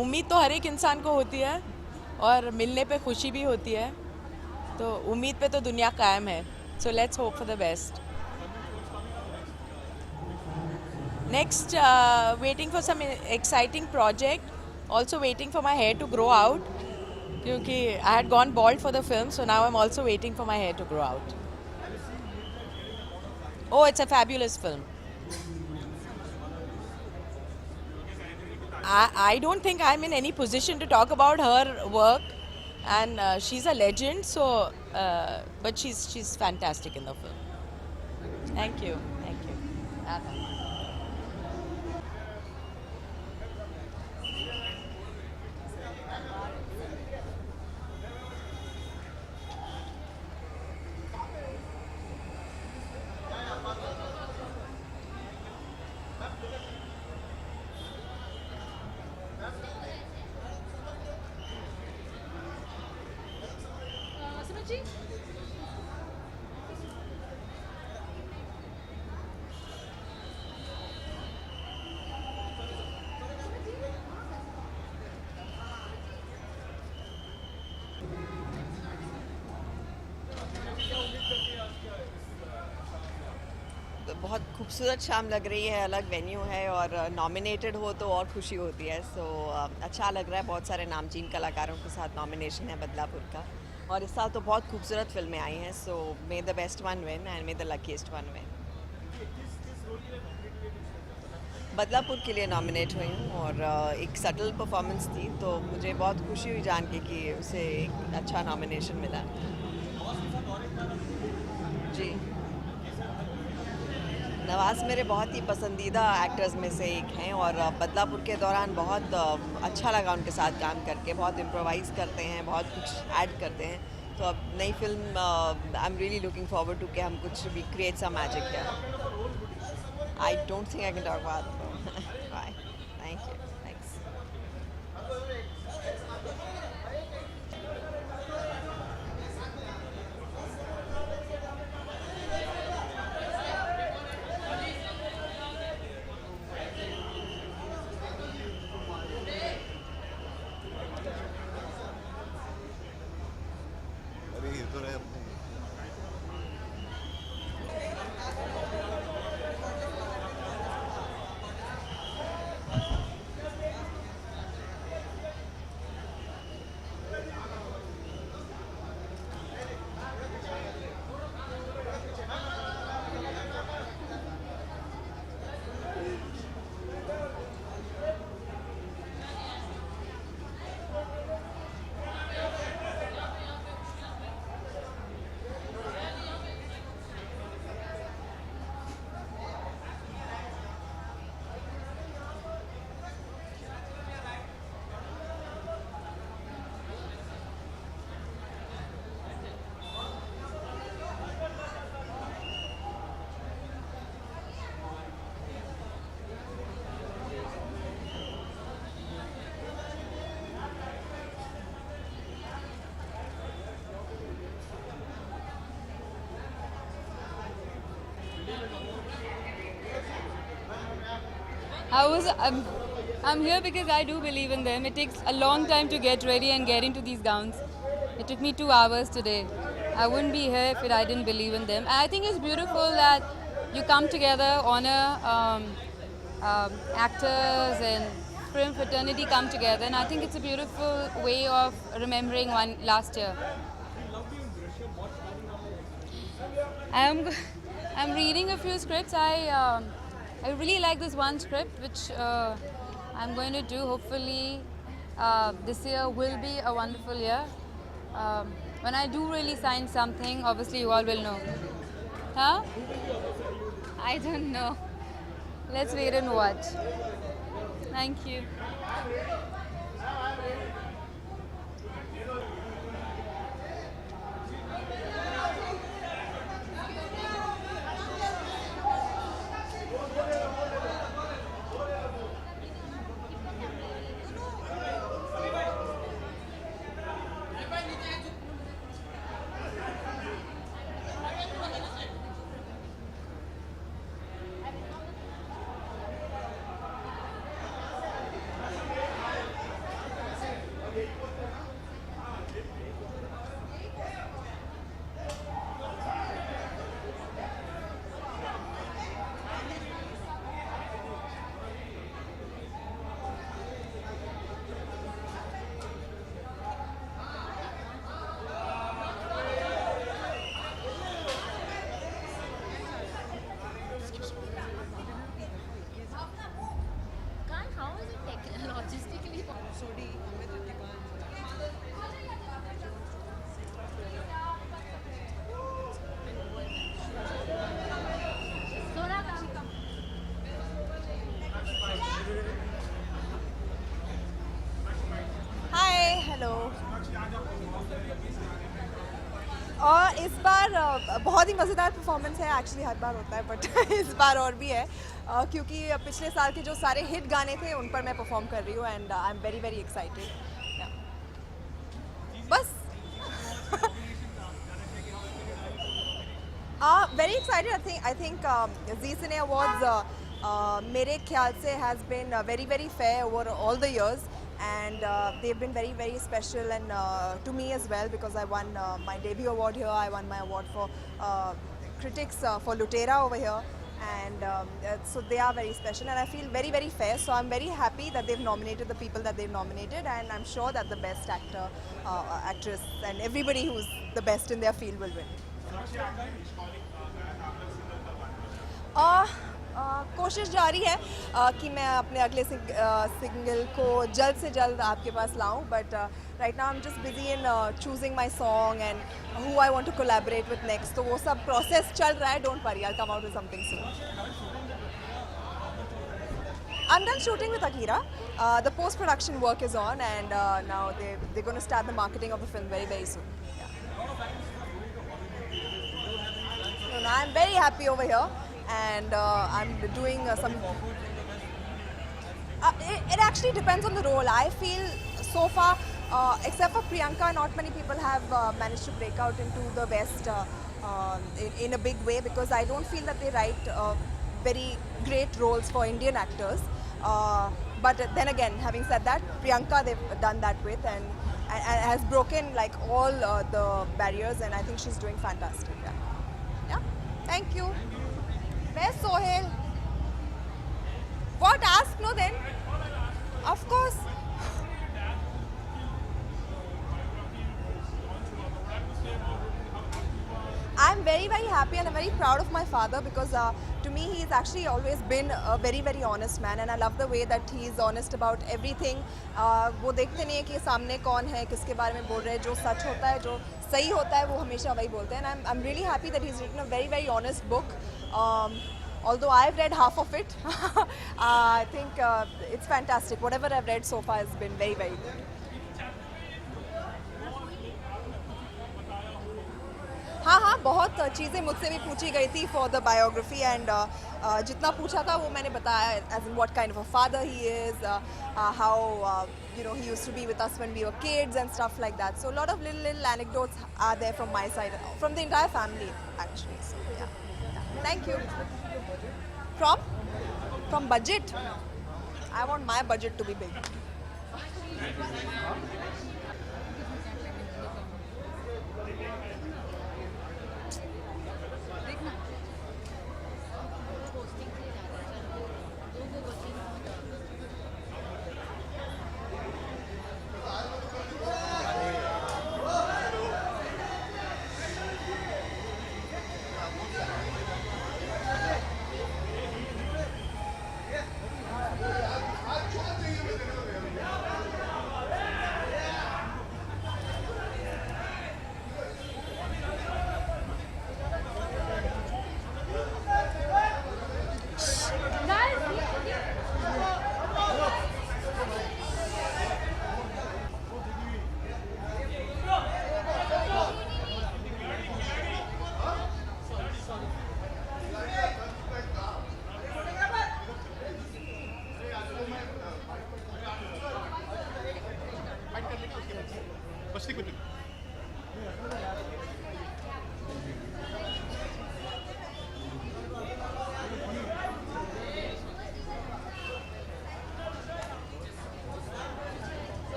V: उम्मीद तो हर एक इंसान को होती है और मिलने पे खुशी भी होती है, तो उम्मीद पे तो दुनिया कायम है। So let's hope for the best. Next waiting for some exciting project, also waiting for my hair to grow out, क्योंकि I had gone bald for the film, so now I am also waiting for my hair to grow out. Oh, it's a fabulous film. I don't think I'm in any position to talk about her work, and she's a legend. So, but she's fantastic in the film. Thank you, thank you.
B: Sumaji?
V: बहुत खूबसूरत शाम लग रही है, अलग venue है और nominated हो तो और खुशी होती है। सो अच्छा लग रहा है, बहुत सारे नामचीन कलाकारों के साथ नॉमिनेशन है बदलापुर का, और इस साल तो बहुत खूबसूरत फिल्में आई हैं। So may the best one win and may the luckiest one win. Badlapur के लिए नॉमिनेट हुई हूँ और एक सटल परफॉर्मेंस थी, तो मुझे बहुत खुशी हुई जान के कि उसे एक अच्छा नॉमिनेशन मिला। जी, नवाज़ मेरे बहुत ही पसंदीदा एक्टर्स में से एक हैं और बदलापुर के दौरान बहुत अच्छा लगा उनके साथ काम करके। बहुत इम्प्रोवाइज़ करते हैं, बहुत कुछ ऐड करते हैं। तो अब नई film I am really looking forward to कि हम कुछ भी create some magic here. I don't think I can talk about bye. Thank you, thanks.
L: अरे ये तो रहे अपने।
A: I'm here because I do believe in them. It takes a long time to get ready and get into these gowns. It took me 2 hours today. I wouldn't be here if I didn't believe in them. And I think it's beautiful that you come together, honor actors and film fraternity come together. And I think it's a beautiful way of remembering one last year.
O: I'm reading a few scripts. I really like this one script, which I'm going to do. Hopefully, this year will be a wonderful year. When I do really sign something, obviously you all will know. Huh? I don't know. Let's wait and watch. Thank you.
B: How is it logistically
F: hi hello. और इस बार बहुत ही मज़ेदार performance है। Actually हर बार होता है but इस बार और भी है क्योंकि पिछले साल के जो सारे हिट गाने थे उन पर मैं परफॉर्म कर रही हूँ and I am very very excited. बस very excited. I think Zee cine awards मेरे ख्याल से has been very very fair over all the years. And they've been very very special and to me as well because I won my debut award here. I won my award for critics for Lutera over here and so they are very special and I feel very very fair, so I'm very happy that they've nominated the people that they've nominated and I'm sure that the best actor, actress and everybody who's the best in their field will win. कोशिश जारी है कि मैं अपने अगले single को जल्द से जल्द आपके पास लाऊं but right now I am just busy in choosing my song and who I want to collaborate with next, तो वो सब प्रोसेस चल रहा है. Don't worry, I will come out with something soon. I'm done shooting with Akira. The post-production work is on and now they're going to start the marketing of the film very very soon. Yeah. So now I'm very happy over here and I'm doing some... it actually depends on the role. I feel so far, except for Priyanka, not many people have managed to break out into the West in a big way because I don't feel that they write very great roles for Indian actors. But then again, having said that, Priyanka they've done that with and has broken like all the barriers and I think she's doing fantastic. Yeah. Thank you. Where's Sohail? What? Ask no then. Of course. I'm very very happy and I'm very proud of my father because to me he's actually always been a very very honest man and I love the way that he's honest about everything. वो देखते नहीं है कि सामने कौन है, किसके बारे में बोल रहे हैं. जो सच होता है, जो सही होता है, वो हमेशा वही बोलते हैं. And I'm really happy that he's written a very very honest book. Although I've read half of it, I think it's fantastic. Whatever I've read so far has been very very good. हाँ, बहुत चीज़ें मुझसे भी पूछी गई थी for the biography and जितना पूछा था वो मैंने बताया, as in what kind of a father he is, how you know he used to be with us when we were kids and stuff like that. So a lot of little anecdotes are there from my side, from the entire family actually. So yeah. Thank you. From budget, I want my budget to be big.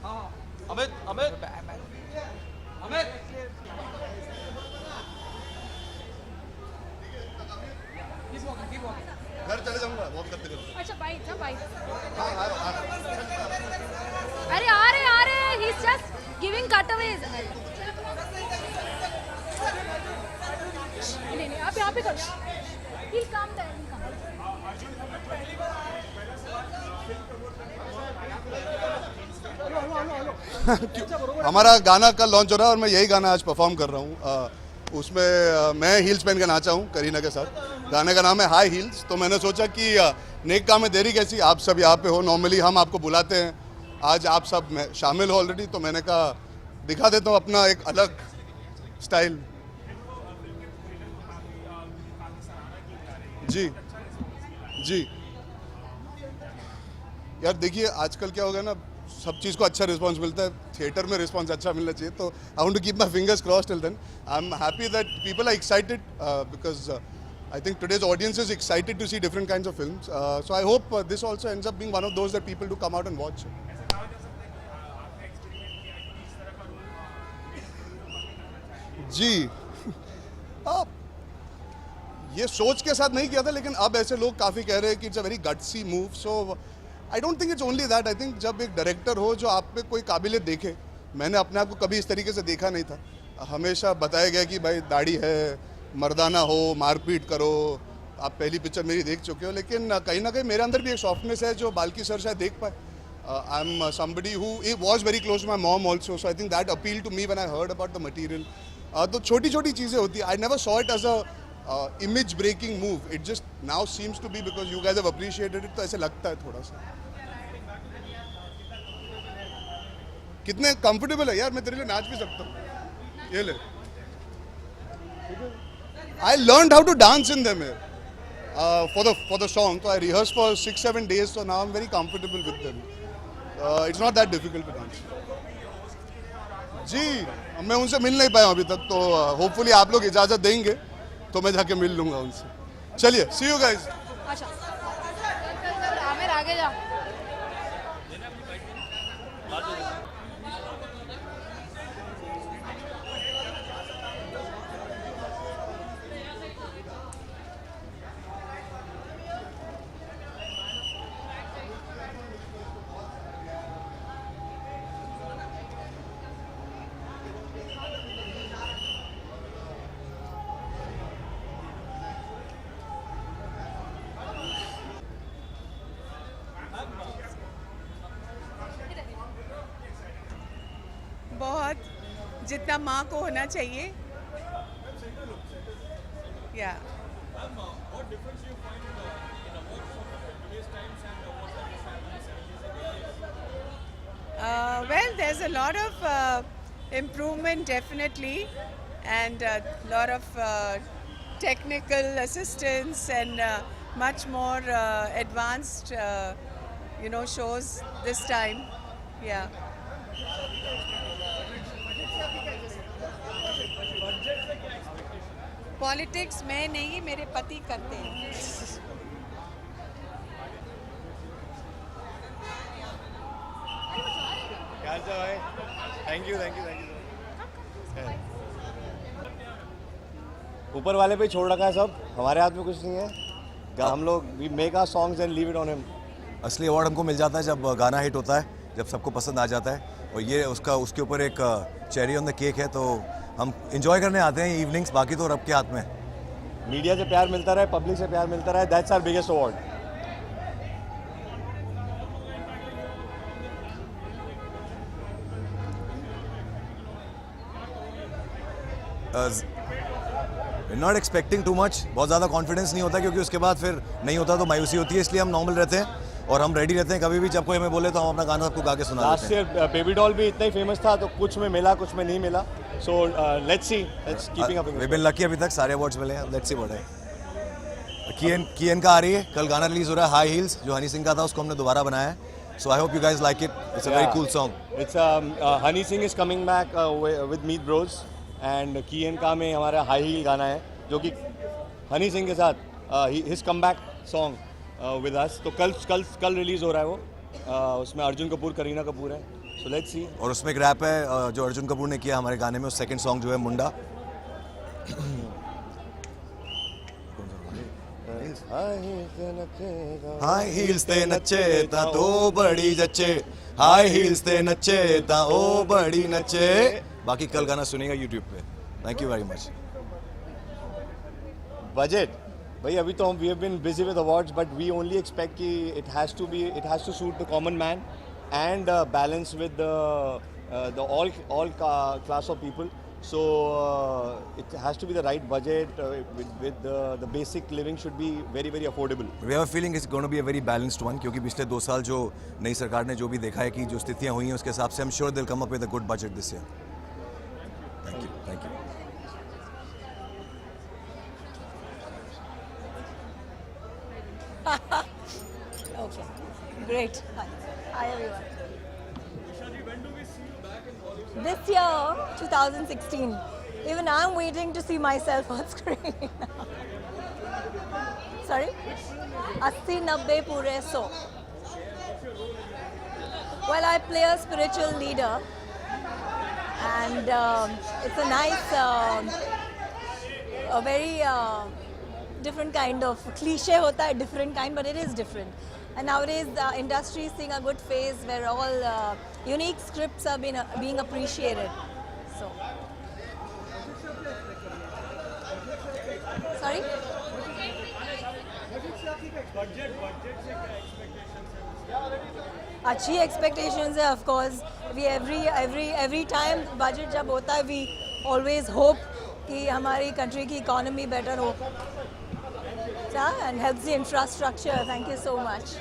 E: Amit Amit Amit
L: घर चले जाऊंगा walk करते करते।
B: अच्छा bite ना bite
A: अरे आ रहे he is just giving कटअवेज।
B: नहीं आप यहाँ पे करो he'll come there
L: हमारा गाना कल लॉन्च हो रहा है और मैं यही गाना आज परफॉर्म कर रहा हूँ। उसमें मैं हील्स पहन के नाचा हूँ करीना के साथ। गाने का नाम है हाई हील्स। तो मैंने सोचा कि नेक काम में देरी कैसी, आप सब यहाँ पे हो, नॉर्मली हम आपको बुलाते हैं, आज आप सब शामिल हो ऑलरेडी, तो मैंने कहा दिखा देता हूँ अपना एक अलग स्टाइल। जी जी यार देखिए आजकल क्या हो गया ना, सब चीज़ को अच्छा रिस्पांस मिलता है, थिएटर में रिस्पांस अच्छा मिलना चाहिए, तो I want to keep my fingers crossed till then. I am happy that people are excited because I think today's audience is excited to see different kinds of films. So I hope this also ends up being one of those that people do come out and watch. जी ये सोच के साथ नहीं किया था, लेकिन अब ऐसे लोग काफ़ी कह रहे हैं कि it's a very gutsy move. So I don't think it's only that. I think जब एक डायरेक्टर हो जो आप पे कोई काबिलियत देखे, मैंने अपने आप को कभी इस तरीके से देखा नहीं था। हमेशा बताया गया कि भाई दाढ़ी है, मर्दाना हो, मारपीट करो। आप पहली पिक्चर मेरी देख चुके हो, लेकिन कहीं ना कहीं मेरे अंदर भी एक सॉफ्टनेस है जो बाल्की सर शायद देख पाए। I am somebody who was very close to my mom also, so I think that appeal to me when I heard about the material. तो छोटी छोटी चीज़ें होती है। I never saw it as a image breaking move, it just now seems to be because you guys have appreciated it, तो ऐसे लगता है थोड़ा सा। कितने कंफर्टेबल है यार, मैं तेरे लिए नाच भी सकता हूँ। ये ले, I learned how to dance in them for the song. So I rehearsed for 6-7 days. So now I'm very comfortable with them. It's not that difficult to dance. जी मैं उनसे मिल नहीं पाया अभी तक, तो होपफुली आप लोग इजाज़त देंगे तो मैं जाके मिल लूँगा उनसे। चलिए, see you guys.
B: अच्छा आमिर आगे जा।
G: बहुत, जितना माँ को होना चाहिए। या well, there's a lot of improvement definitely, and a lot of technical assistance and much more advanced shows this time. Yeah. Politics मैं नहीं, मेरे पति करते हैं।
E: क्या चल रहा है? Thank you. ऊपर वाले पे छोड़ रखा है सब, हमारे हाथ में कुछ नहीं है। हम लोग we make our songs and leave it on him.
W: असली अवार्ड हमको मिल जाता है जब गाना हिट होता है, जब सबको पसंद आ जाता है, और ये उसके ऊपर एक चेरी ऑन द केक है। तो हम इंजॉय करने आते हैं इवनिंग्स, बाकी तो रब के हाथ में।
E: मीडिया से प्यार मिलता रहे, पब्लिक से प्यार मिलता रहे, that's our biggest award.
W: Not expecting too much, बहुत ज़्यादा कॉन्फिडेंस नहीं होता, क्योंकि उसके बाद फिर नहीं होता तो मायूसी होती है, इसलिए हम नॉर्मल रहते हैं और हम रेडी रहते हैं। कभी भी जब कोई हमें बोले तो हम अपना गाना सबको गा के सुना देते हैं।
E: लास्ट ईयर बेबी डॉल भी इतना ही फेमस था, तो कुछ में मिला कुछ में नहीं मिला। So let's see, let's keeping up.
W: We been lucky, अभी तक सारे अवार्ड्स मिले हैं। लेट्स सी व्हाट है। कियन का आ रही है, कल गाना रिलीज हो रहा है हाई हील्स, जो हनी सिंह का था, उसको हमने दोबारा बनाया है। So I hope you guys like it, it's a very cool song.
E: It's Honey Singh is coming back with Meet Bros, and कियन का में हमारा हाई हील गाना है, जो कि हनी सिंह के साथ his come back song with us. तो कल रिलीज हो रहा है वो। उसमें अर्जुन कपूर, करीना कपूर है। So let's see.
W: और उसमें एक रैप है जो अर्जुन कपूर ने किया हमारे गाने में, उस सेकंड सॉन्ग जो है मुंडा। हाई हील्स ते नचे ता तो बड़ी जच्चे, हाई हील्स ते नचे ता ओ बड़ी नचे। बाकी कल गाना सुनेगा यूट्यूब पे। Thank you very much.
E: Budget भाई अभी तो हम we have been busy with awards, but we only expect कि it has to suit the common man and balance with the all class of people. So it has to be the right budget. With the basic living should be very very affordable.
W: We have a feeling it's going to be a very balanced one, क्योंकि पिछले 2 साल जो नई सरकार ने जो भी देखा है कि जो स्थितियां हुई हैं उसके हिसाब से I'm sure they'll come up with a good budget this year. Thank you. Thank you.
I: Okay, great. Hi everyone. This year, 2016, even I'm waiting to see myself on screen. Sorry? 80, 90, pure 100. Well, I play a spiritual leader, and it's a nice, a very different kind of cliche hota hai, different kind, but it is different. And nowadays the industry is seeing a good phase where all unique scripts are being appreciated. So, sorry? अच्छी expectations है, of course. We every time budget जब होता है, we always hope कि हमारी country की economy better हो. And helps the infrastructure. Thank you so much.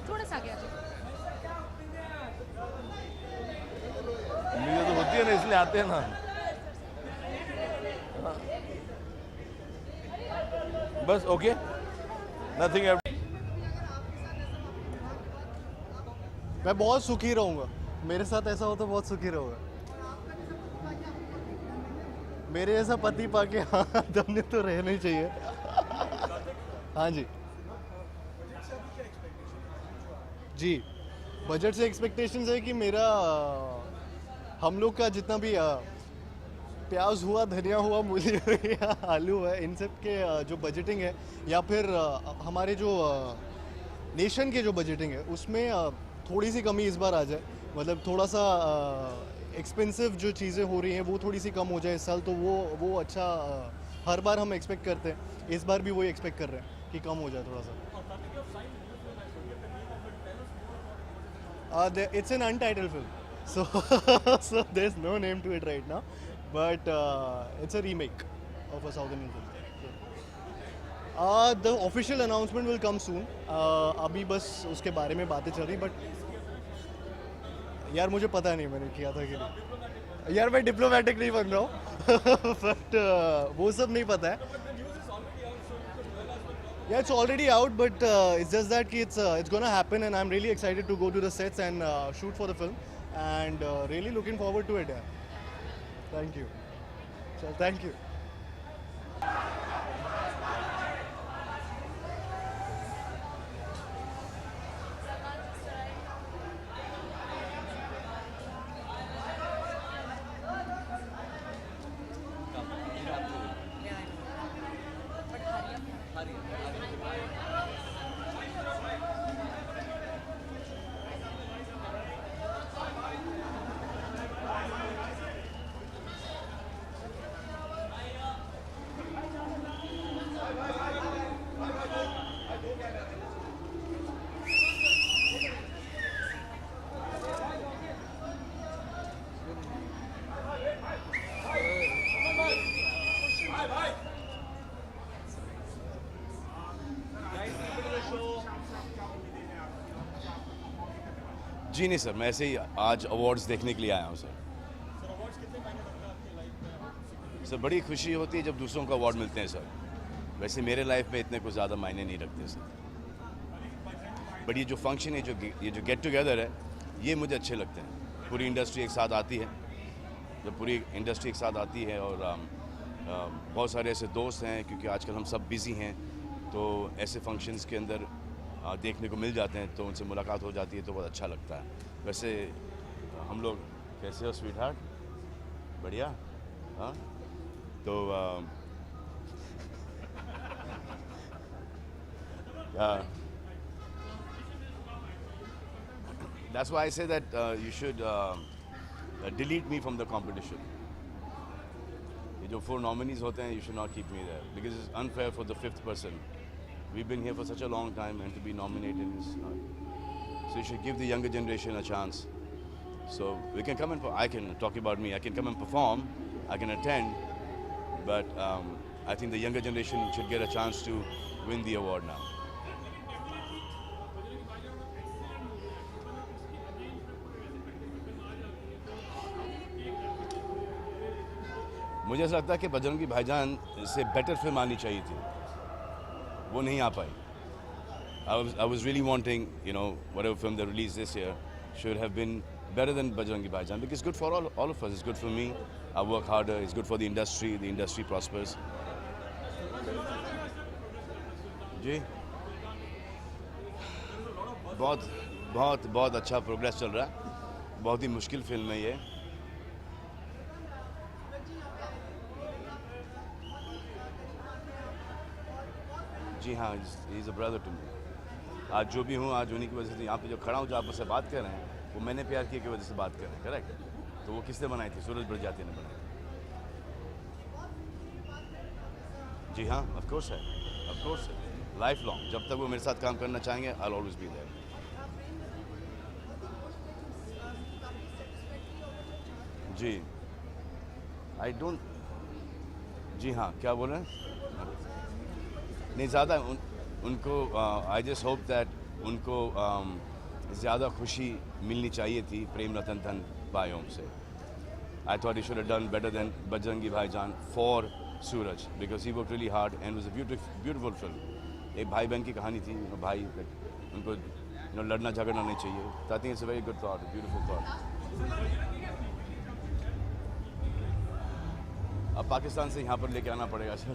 B: थोड़ा सा आगे आ जाओ।
E: मीडिया तो होती है ना, इसलिए आते हैं ना। बस ओके, नथिंग। मैं बहुत सुखी रहूँगा, मेरे साथ ऐसा हो तो बहुत सुखी रहूँगा। मेरे जैसा पति पाके हाँ दमने तो रहना ही चाहिए। हाँ जी जी, बजट से एक्सपेक्टेशंस है कि मेरा हम लोग का जितना भी प्याज हुआ, धनिया हुआ, मूली या आलू है, इन सब के जो बजटिंग है या फिर हमारे जो नेशन के जो बजटिंग है उसमें थोड़ी सी कमी इस बार आ जाए। मतलब थोड़ा सा एक्सपेंसिव जो चीज़ें हो रही हैं वो थोड़ी सी कम हो जाए इस साल, तो वो अच्छा हर बार हम एक्सपेक्ट करते हैं। इस बार भी वही एक्सपेक्ट कर रहे हैं कि कम हो जाए थोड़ा सा। It's an untitled film, so there's no name to it right now, but it's a remake of a South Indian film. So, the official announcement will come soon. अभी बस उसके बारे में बातें चल रही, but यार मुझे पता नहीं मैंने किया था कि नहीं। यार मैं डिप्लोमेटिक नहीं बन रहा हूँ, but वो सब नहीं पता है। Yeah, it's already out, but it's just that it's gonna happen, and I'm really excited to go to the sets and shoot for the film, and really looking forward to it. Yeah. Thank you. So, thank you.
J: जी नहीं sir, मैं ऐसे ही आज awards देखने के लिए आया हूँ sir. Sir बड़ी खुशी होती है जब दूसरों को अवार्ड मिलते हैं सर। वैसे मेरे लाइफ में इतने कुछ ज़्यादा मायने नहीं रखते सर, बट ये जो फंक्शन है, ये जो गेट टुगेदर है, ये मुझे अच्छे लगते हैं। पूरी इंडस्ट्री एक साथ आती है, जब पूरी इंडस्ट्री एक साथ आती है और बहुत सारे ऐसे दोस्त हैं, क्योंकि आजकल हम सब बिज़ी हैं, तो ऐसे फंक्शंस के अंदर देखने को मिल जाते हैं, तो उनसे मुलाकात हो जाती है, तो बहुत अच्छा लगता है। वैसे हम लोग कैसे हो स्वीट हार्ट? बढ़िया, हाँ। तो that's why I say that you should delete me from the competition. ये जो 4 nominees होते हैं, you should not keep me there because it's unfair for the 5th person. We've been here for such a long time, and to be nominated is not. So you should give the younger generation a chance. So we can come and I can talk about me. I can come and perform. I can attend, but I think the younger generation should get a chance to win the award now. मुझे ऐसा लगता है कि बजरंगी भाईजान से better film आनी चाहिए थी, वो नहीं आ पाई. I was really wanting, whatever film they released this year should have been better than Bajrangi Bhaijaan, because it's good for all of us. It's good for me. I work harder. It's good for the industry prospers. जी बहुत अच्छा progress चल रहा है. बहुत ही मुश्किल film है ये. जी हाँ, he is a brother to me. आज जो भी हूँ, आज उन्हीं की वजह से यहाँ पे जो खड़ा हूँ, जो आप मुझसे बात कर रहे हैं, वो मैंने प्यार किए की वजह से बात कर रहे हैं. करेक्ट? तो वो किसने बनाई थी? सूरज बड़जात्या ने बनाई थी. जी हाँ, ऑफ कोर्स है. लाइफ लॉन्ग, जब तक वो मेरे साथ काम करना चाहेंगे, I will always be there. जी आई डोंट. जी हाँ, क्या बोल रहे हैं? नहीं ज़्यादा उनको आई जस्ट होप दैट उनको ज़्यादा खुशी मिलनी चाहिए थी प्रेम रतन धन पायों से. I thought he should have done better than Bajrangi Bhaijaan for Sooraj, because he worked really hard and was a beautiful film. एक भाई बहन की कहानी थी. भाई उनको लड़ना झगड़ना नहीं चाहिए. आई think it's a very good thought, beautiful thought. अब पाकिस्तान से यहाँ पर लेके आना पड़ेगा सर.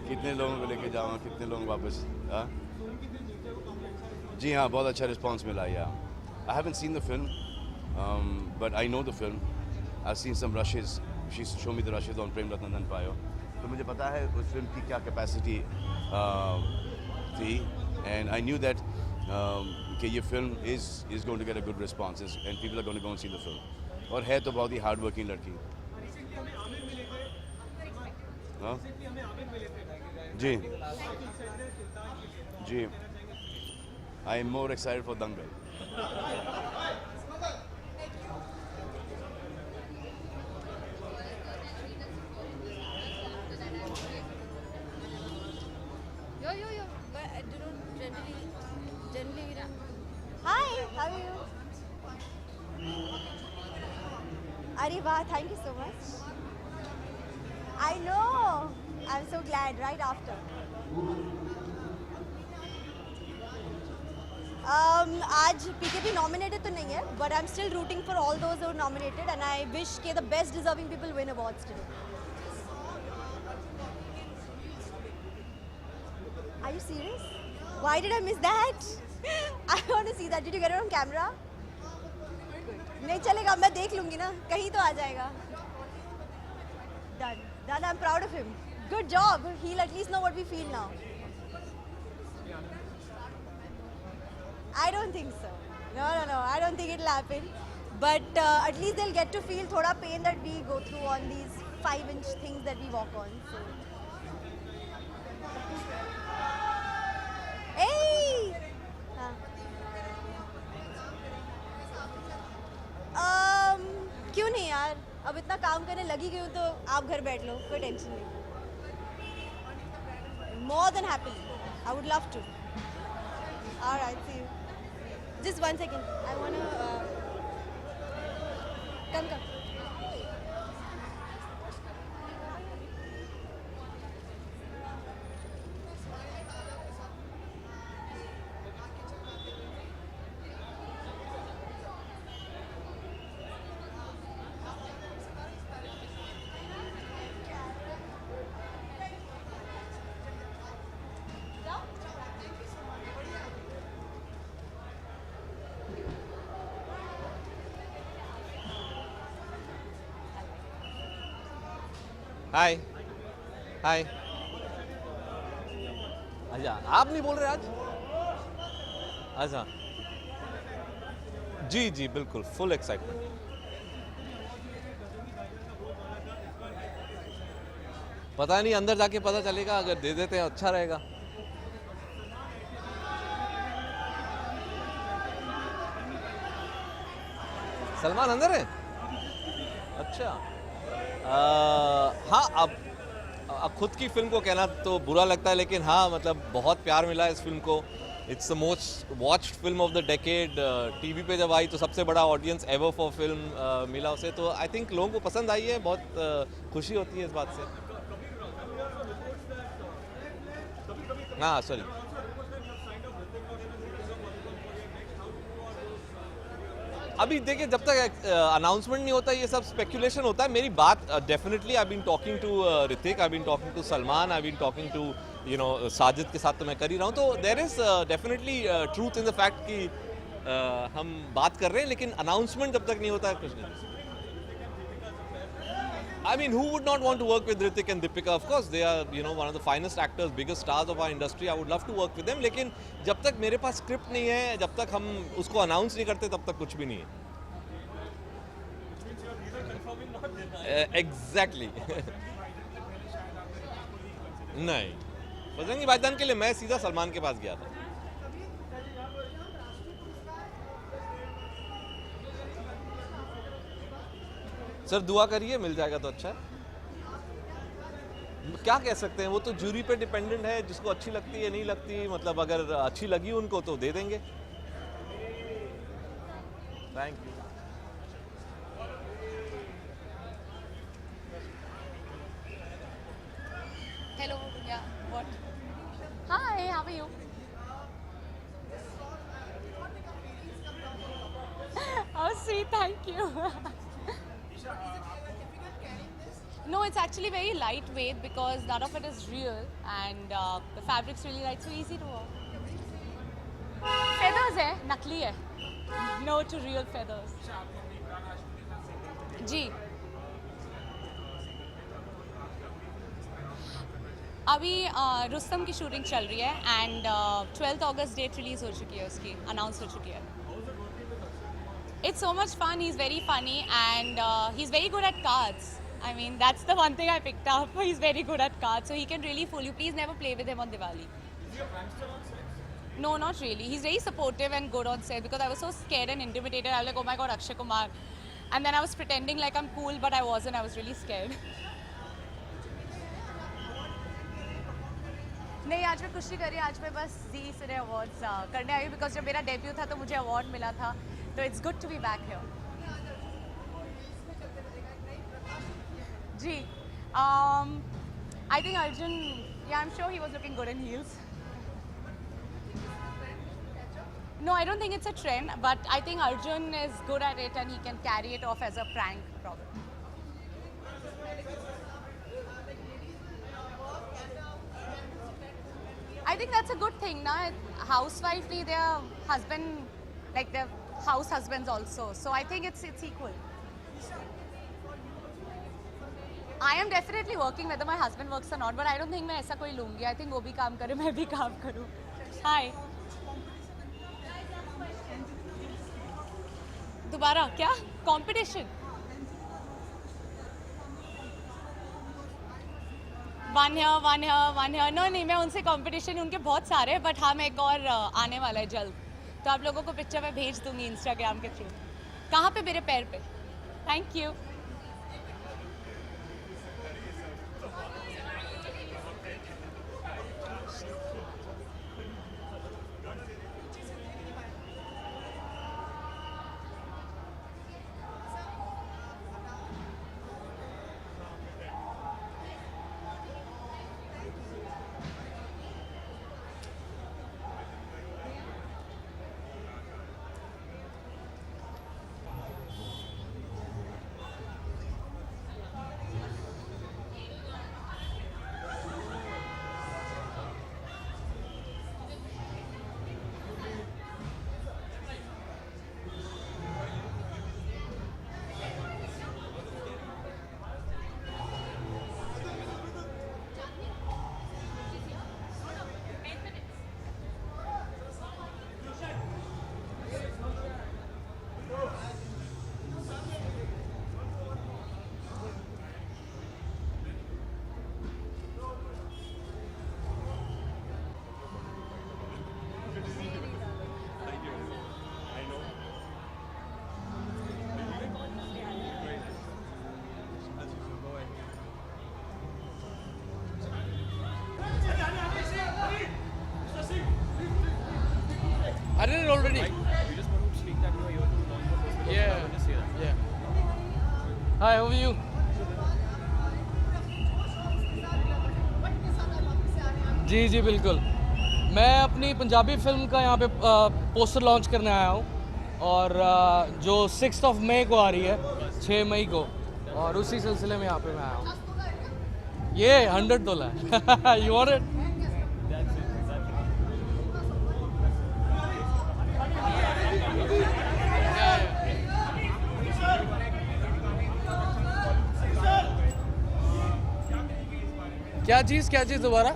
J: कितने लोगों को लेके जाऊँ, कितने लोग वापस. जी हाँ, बहुत अच्छा रिस्पांस मिला. I haven't seen the film, but I know the film. I seen some rushes. She show me the rushes on Prem Ratan Dhan Payo. तो मुझे पता है उस फिल्म की क्या कैपेसिटी थी, एंड आई न्यू दैट कि ये film is going to get a good response and people are going to go and see the film. और है तो बहुत ही हार्ड वर्किंग लड़की. हाँ जी जी. I am more excited for Dangal.
B: Yo, but I don't generally.
K: Hi, how are you? Arey wow, thank you so much. I know. I'm so glad. Right after. आज PKP nominated तो नहीं है, but I'm still rooting for all those who are nominated, and I wish के the best deserving people win awards today. Are you serious? Why did I miss that? I want to see that. Did you get it on camera? नहीं चलेगा, मैं देख लूँगी ना, कहीं तो आ जाएगा. Done. I'm proud of him. Good job. He'll at least know what we feel now. I don't think so. No. I don't think it'll happen. But at least they'll get to feel thoda pain that we go through on these 5-inch things that we walk on. So. Hey! क्यों नहीं यार, अब इतना काम करने लगी गई हूँ तो आप घर बैठ लो, कोई टेंशन नहीं. More than happily. I would love to. All right, see you. Just 1 second. I wanna come.
M: हाय हाय। अच्छा आप नहीं बोल रहे आज? अच्छा जी जी बिल्कुल फुल एक्साइटमेंट। पता नहीं अंदर जाके पता चलेगा, अगर दे देते हैं अच्छा रहेगा। सलमान अंदर है? अच्छा हाँ अब खुद की फिल्म को कहना तो बुरा लगता है, लेकिन हाँ मतलब बहुत प्यार मिला है इस फिल्म को। It's the most watched film of the decade. TV पे जब आई तो सबसे बड़ा ऑडियंस एवर फॉर फिल्म मिला उसे, तो आई थिंक लोगों को पसंद आई है। बहुत खुशी होती है इस बात से। हाँ सॉरी अभी देखिए जब तक अनाउंसमेंट नहीं होता ये सब स्पेकुलेशन होता है। मेरी बात definitely I been talking to Hrithik, I been talking to Salman, I been talking to Sajid के साथ तो मैं कर ही रहा हूँ। तो there is definitely truth in the fact कि हम बात कर रहे हैं, लेकिन अनाउंसमेंट जब तक नहीं होता है कुछ नहीं। I mean, who would not want to work with Hrithik and Deepika? Of course, they are one of the finest actors, biggest stars of our industry. I would love to work with them. लेकिन जब तक मेरे पास script नहीं है, जब तक हम उसको अनाउंस नहीं करते, तब तक कुछ भी नहीं है। Exactly. नहीं, बजरंगी भाईजान के लिए मैं सीधा सलमान के पास गया था। सर दुआ करिए, मिल जाएगा तो अच्छा है। क्या कह सकते हैं, वो तो जूरी पे डिपेंडेंट है, जिसको अच्छी लगती है नहीं लगती। मतलब अगर अच्छी लगी उनको तो दे देंगे। Thank you.
B: Hello, yeah, what? Hi, how are you? Oh, sweet, thank you. No, it's actually very lightweight because none of it is real and the fabric's really light, so easy to wear. Feathers है, नकली है. No to real feathers. जी. अभी रुस्तम की shooting चल रही है and 12th August date release हो चुकी है, उसकी अनाउंस हो चुकी है. It's so much fun. He's very funny and he's very good at cards. I mean, that's the one thing I picked up. He's very good at cards, so he can really fool you. Please never play with him on Diwali.
D: Is he a prankster on set?
B: No, not really. He's very supportive and good on set because I was so scared and intimidated. I was like, oh my god, Akshay Kumar. And then I was pretending like I'm cool, but I wasn't. I was really scared. नहीं, आज मैं कुछ नहीं कर रही. आज मैं बस जी सिने अवार्ड्स करने आई हूँ बिकॉज जब मेरा डेब्यू था तो मुझे अवार्ड मिला था. तो it's good to be back here. जी आई थिंक अर्जुन, या I am sure he was looking good in heels. No, I don't think it's a trend, but I think Arjun is good at it and he can carry it off as a prank problem. I think that's a good thing, na? Housewifely, their husband, like their house husbands also. So I think it's equal. I am definitely working whether my husband works or not, but I don't think मैं ऐसा कोई लूँगी. I think वो भी काम करे, मैं भी काम करूँ. Hi. दोबारा क्या? Competition. One here. No, नहीं, मैं उनसे competition उनके बहुत सारे हैं, but हाँ मैं एक और आने वाला है जल्द. तो आप लोगों को पिक्चर मैं भेज दूँगी Instagram के थ्रू. कहाँ पे? मेरे पैर पे. Thank you.
N: did it already.
S: You just want to speak that you are here to launch the poster.
N: Yeah.
S: Just say that.
N: Yeah. Hi, how are you? जी जी बिल्कुल। मैं अपनी पंजाबी फिल्म का यहाँ पे पोस्टर लॉन्च करने आया हूँ और जो 6 मई को आ रही है, 6 मई को, और उसी सिलसिले में यहाँ पे मैं आया हूँ। ये $100 है। You want it? क्या चीज़ दोबारा?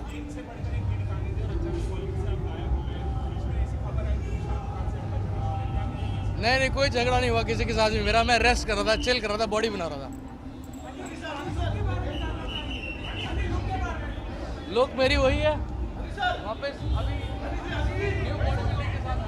N: नहीं कोई झगड़ा नहीं हुआ किसी के साथ भी मेरा। मैं रेस्ट कर रहा था, चिल कर रहा था, बॉडी बना रहा था। लुक मेरी वही है वापस अभी न्यू बॉडी बिल्डिंग के साथ।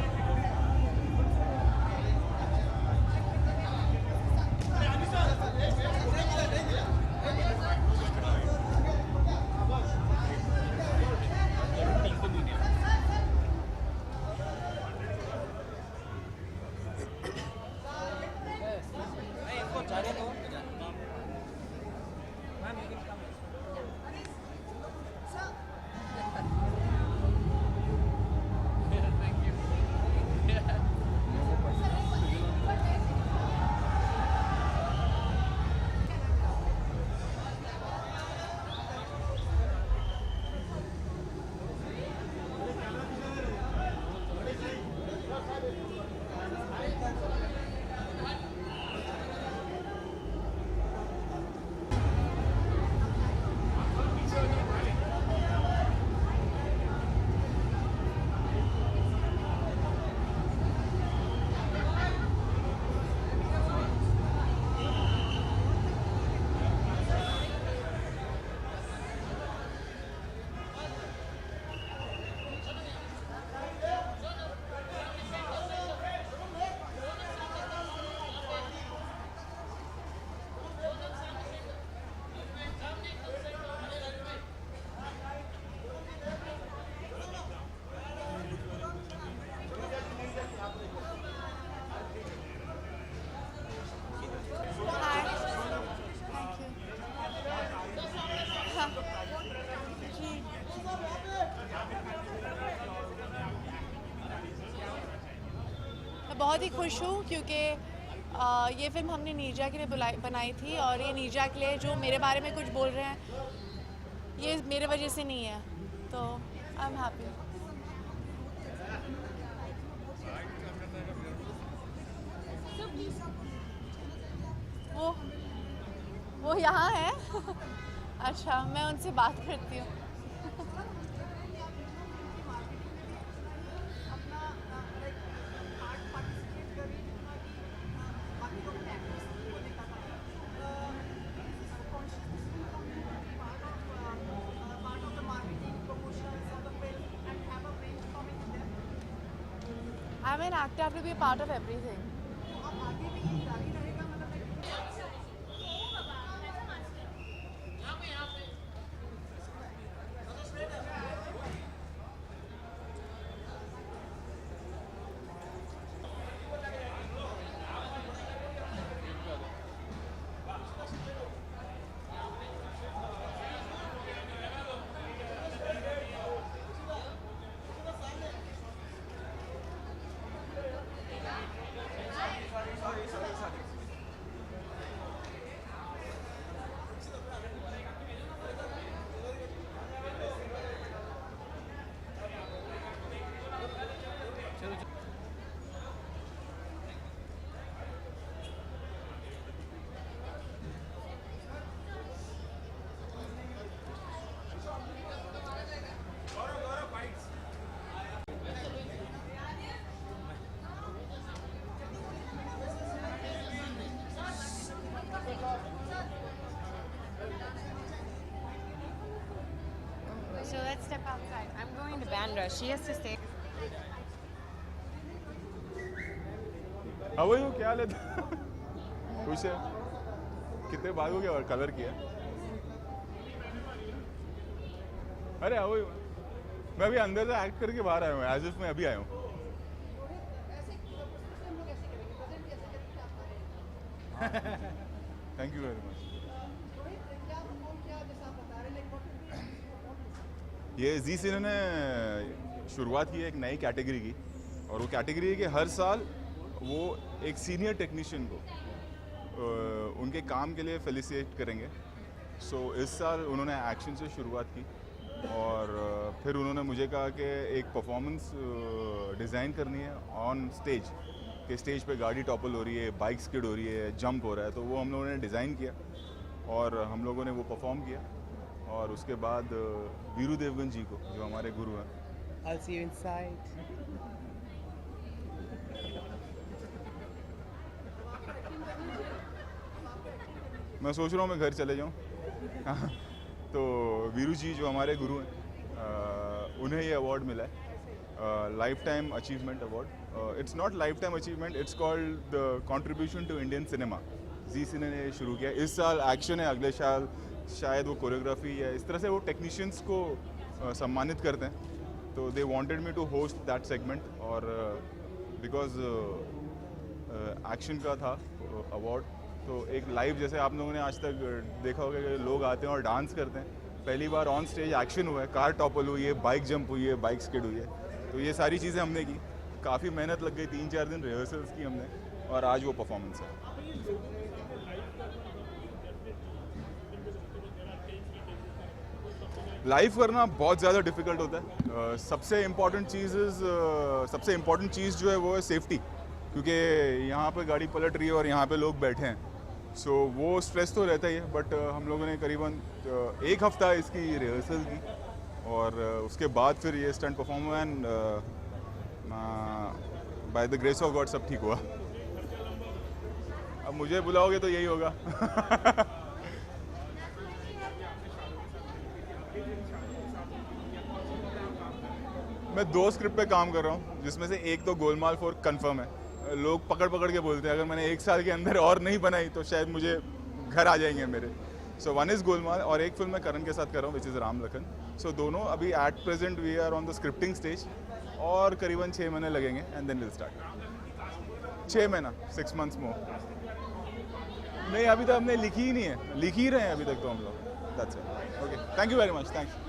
B: बहुत ही खुश हूँ क्योंकि ये फिल्म हमने नीरजा के लिए बनाई थी और ये नीरजा के लिए जो मेरे बारे में कुछ बोल रहे हैं ये मेरे वजह से नहीं है, तो आई एम हैप्पी। वो यहाँ है। अच्छा, मैं उनसे बात करती हूँ। I'm an actor, I have to be a part of everything.
P: So let's step outside. I'm going to Bandra. She has to stay.
D: How are you? क्या लेते? खुश है? कितने बार हो गया और कलर किया? अरे how are you? मैं अभी अंदर से एक्ट करके बाहर आया हूँ, as if मैं अभी आया हूँ।
H: Thank you very much. ये जी सिने ने शुरुआत की है एक नई कैटेगरी की, और वो कैटेगरी है कि हर साल वो एक सीनियर टेक्नीशियन को उनके काम के लिए फेलिसिटेट करेंगे। सो इस साल उन्होंने एक्शन से शुरुआत की, और फिर उन्होंने मुझे कहा कि एक परफॉर्मेंस डिज़ाइन करनी है ऑन स्टेज, कि स्टेज पे गाड़ी टॉपल हो रही है, बाइक स्किड हो रही है, जंप हो रहा है, तो वो हम लोगों ने डिज़ाइन किया और हम लोगों ने वो परफॉर्म किया। और उसके बाद वीरू देवगन जी को, जो हमारे गुरु हैं,
G: I'll see you inside.
H: मैं सोच रहा हूँ मैं घर चले जाऊँ। तो वीरू जी जो हमारे गुरु हैं, उन्हें ये अवार्ड मिला है, lifetime achievement award. It's not lifetime achievement, it's called the contribution to Indian cinema. Zee cine ने शुरू किया। इस साल एक्शन है, अगले साल शायद वो कोरियोग्राफी है, इस तरह से वो टेक्नीशियंस को सम्मानित करते हैं। तो they wanted me to host that segment, और बिकॉज एक्शन का था अवार्ड, तो एक लाइव, जैसे आप लोगों ने आज तक देखा होगा कि लोग आते हैं और डांस करते हैं, पहली बार ऑन स्टेज एक्शन हुआ है, कार टॉपल हुई है, बाइक जंप हुई है, बाइक स्किड हुई है। तो ये सारी चीज़ें हमने की, काफ़ी मेहनत लग गई, 3-4 दिन रिहर्सल्स की हमने, और आज वो परफॉर्मेंस है। लाइव करना बहुत ज़्यादा डिफ़िकल्ट होता है। सबसे इम्पॉर्टेंट चीज़ जो है वो है सेफ्टी, क्योंकि यहाँ पे गाड़ी पलट रही है और यहाँ पे लोग बैठे हैं, सो वो स्ट्रेस तो रहता ही है। बट हम लोगों ने करीबन 1 हफ्ता इसकी रिहर्सल की, और उसके बाद फिर ये स्टंट परफॉर्म हुआ, and by the grace of God सब ठीक हुआ। अब मुझे बुलाओगे तो यही होगा। मैं 2 स्क्रिप्ट पे काम कर रहा हूँ, जिसमें से एक तो गोलमाल 4 कंफर्म है। लोग पकड़ पकड़ के बोलते हैं अगर मैंने 1 साल के अंदर और नहीं बनाई तो शायद मुझे घर आ जाएंगे मेरे। सो 1 इज़ गोलमाल, और एक फिल्म मैं करण के साथ कर रहा हूँ, which is Ram Lakhan. So दोनों अभी at present we are on the scripting stage, और करीबन 6 महीने लगेंगे, एंड देन विल स्टार्ट। 6 महीना, 6 months मोर। नहीं, अभी तक हमने लिखी ही नहीं है, लिख ही रहे हैं अभी तक तो हम लोग। That's it. Okay, thank you very much, thanks.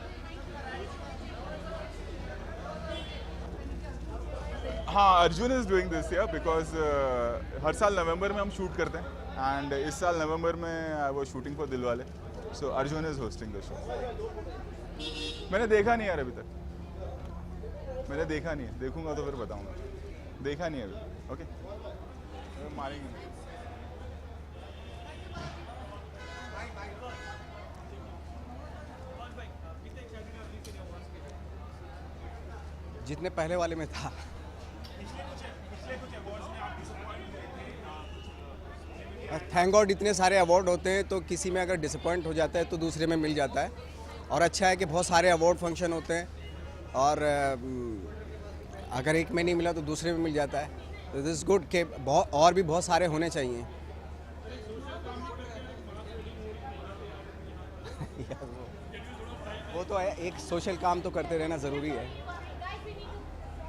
H: हाँ, Arjun is doing this year, because हर साल नवंबर में हम शूट करते हैं, एंड इस साल नवंबर में I was shooting for Dilwale, so Arjun is hosting the show. मैंने देखा नहीं यार अभी तक, मैंने देखा नहीं है, देखूंगा तो फिर बताऊंगा। देखा नहीं है अभी। ओके, मारेंगे।
Q: जितने पहले वाले में था। थैंक गॉड इतने सारे अवार्ड होते हैं, तो किसी में अगर डिसअपॉइंट हो जाता है तो दूसरे में मिल जाता है, और अच्छा है कि बहुत सारे अवार्ड फंक्शन होते हैं, और अगर एक में नहीं मिला तो दूसरे में मिल जाता है। तो दिस गुड के और भी बहुत सारे होने चाहिए। वो तो है, एक सोशल काम तो करते रहना ज़रूरी है।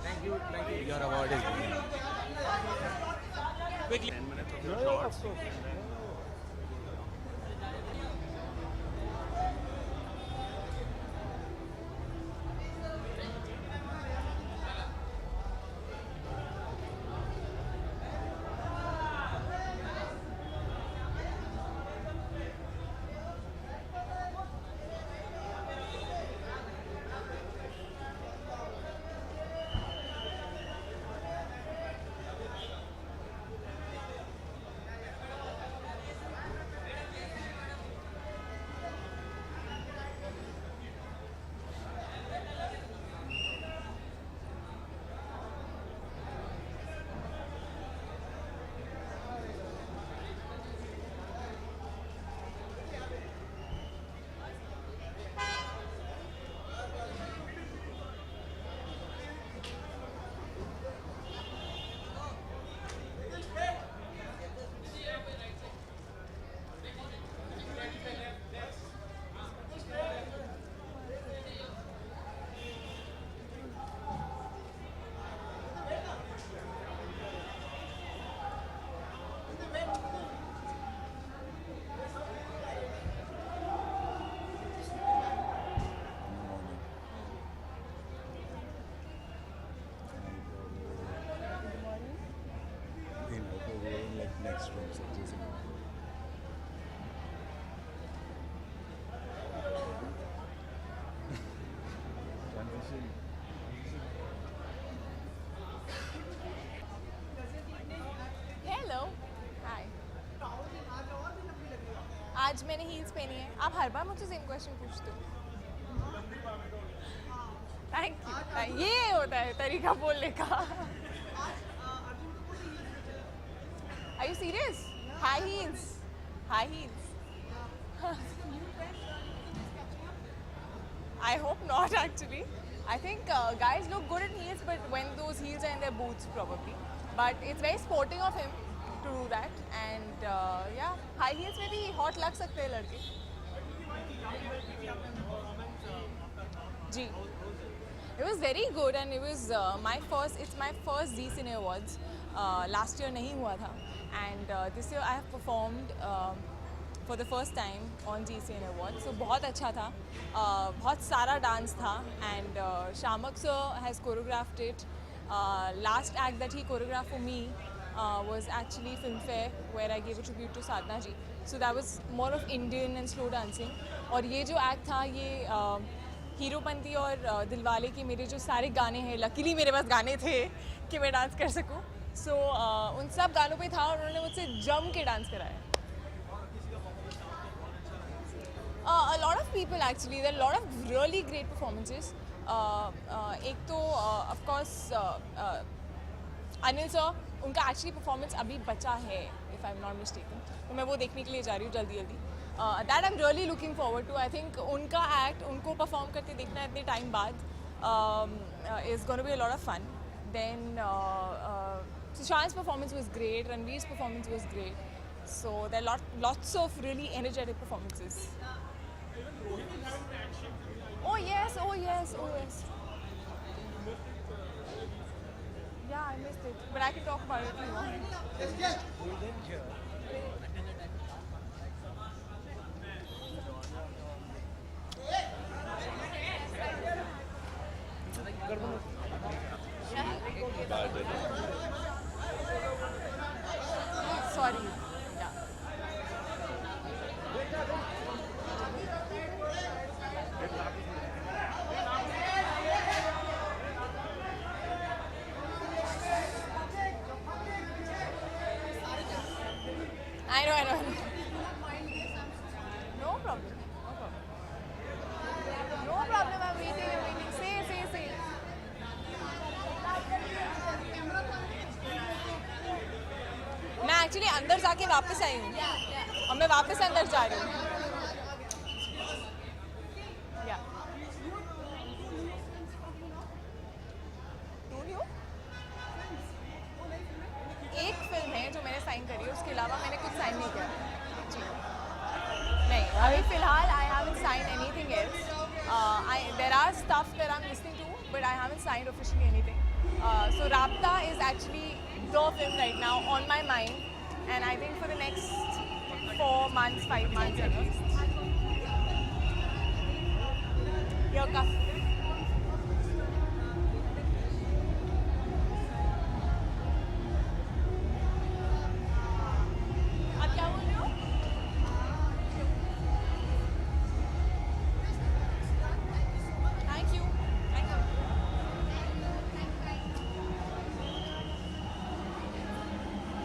S: Thank you. Your award is
D: quickly 10 minutes of your shorts.
W: room से जी सिनेमा
C: हेलो हाय आज मैंने हील्स पहनी है आप हर बार मुझसे सेम क्वेश्चन पूछते हो थैंक यू ये होता है तरीका बोलने का are you serious high heels I hope not actually. I think guys look good in heels, but when those heels are in their boots probably. But it's very sporting of him to do that. And yeah, high heels में भी hot लग सकते हैं लड़के. जी. It was very good and it was it's my first Zee Cine Awards. Last year नहीं हुआ था. And this year I have performed for the first time on Zee Cine Awards. So बहुत अच्छा था. बहुत सारा डांस था and Shamak sir has choreographed it. Last act that he choreographed for me was actually Filmfare where I gave a tribute to Sadhna ji. So that was more of Indian and slow dancing. और ये जो act था ये हीरोपंती और दिलवाले के मेरे जो सारे गाने हैं लकीली मेरे पास गाने थे कि मैं डांस कर सकूं. So उन सब गानों पे था और उन्होंने मुझसे जम के डांस कराया. A lot of people actually. There are a lot of really great performances. एक तो of course अनिल sir उनका actually performance अभी बचा है if I'm not mistaken. तो मैं वो देखने के लिए जा रही हूँ जल्दी. That I'm really looking forward to. I think उनका act उनको perform करते देखना इतने time बाद is going to be a lot of fun. Then Sushant's performance was great. Ranveer's performance was great. So there are lots of really energetic performances. Oh yes. Yeah, I missed it. But I can talk about it if you want. Sorry. Yeah. I know. No problem. I'm waiting. Say. मैं actually अंदर जाके वापस आई हूँ और मैं वापस अंदर जा रही हूँ. एक फिल्म है जो मैंने साइन करी है उसके अलावा मैंने कुछ साइन नहीं किया. जी नहीं अभी फिलहाल I haven't signed anything else. There are stuff that I'm listening to but I haven't signed officially anything. So Rabta is actually the film right now on my mind and I think for the next 4 months, 5 months at least. Your cuff.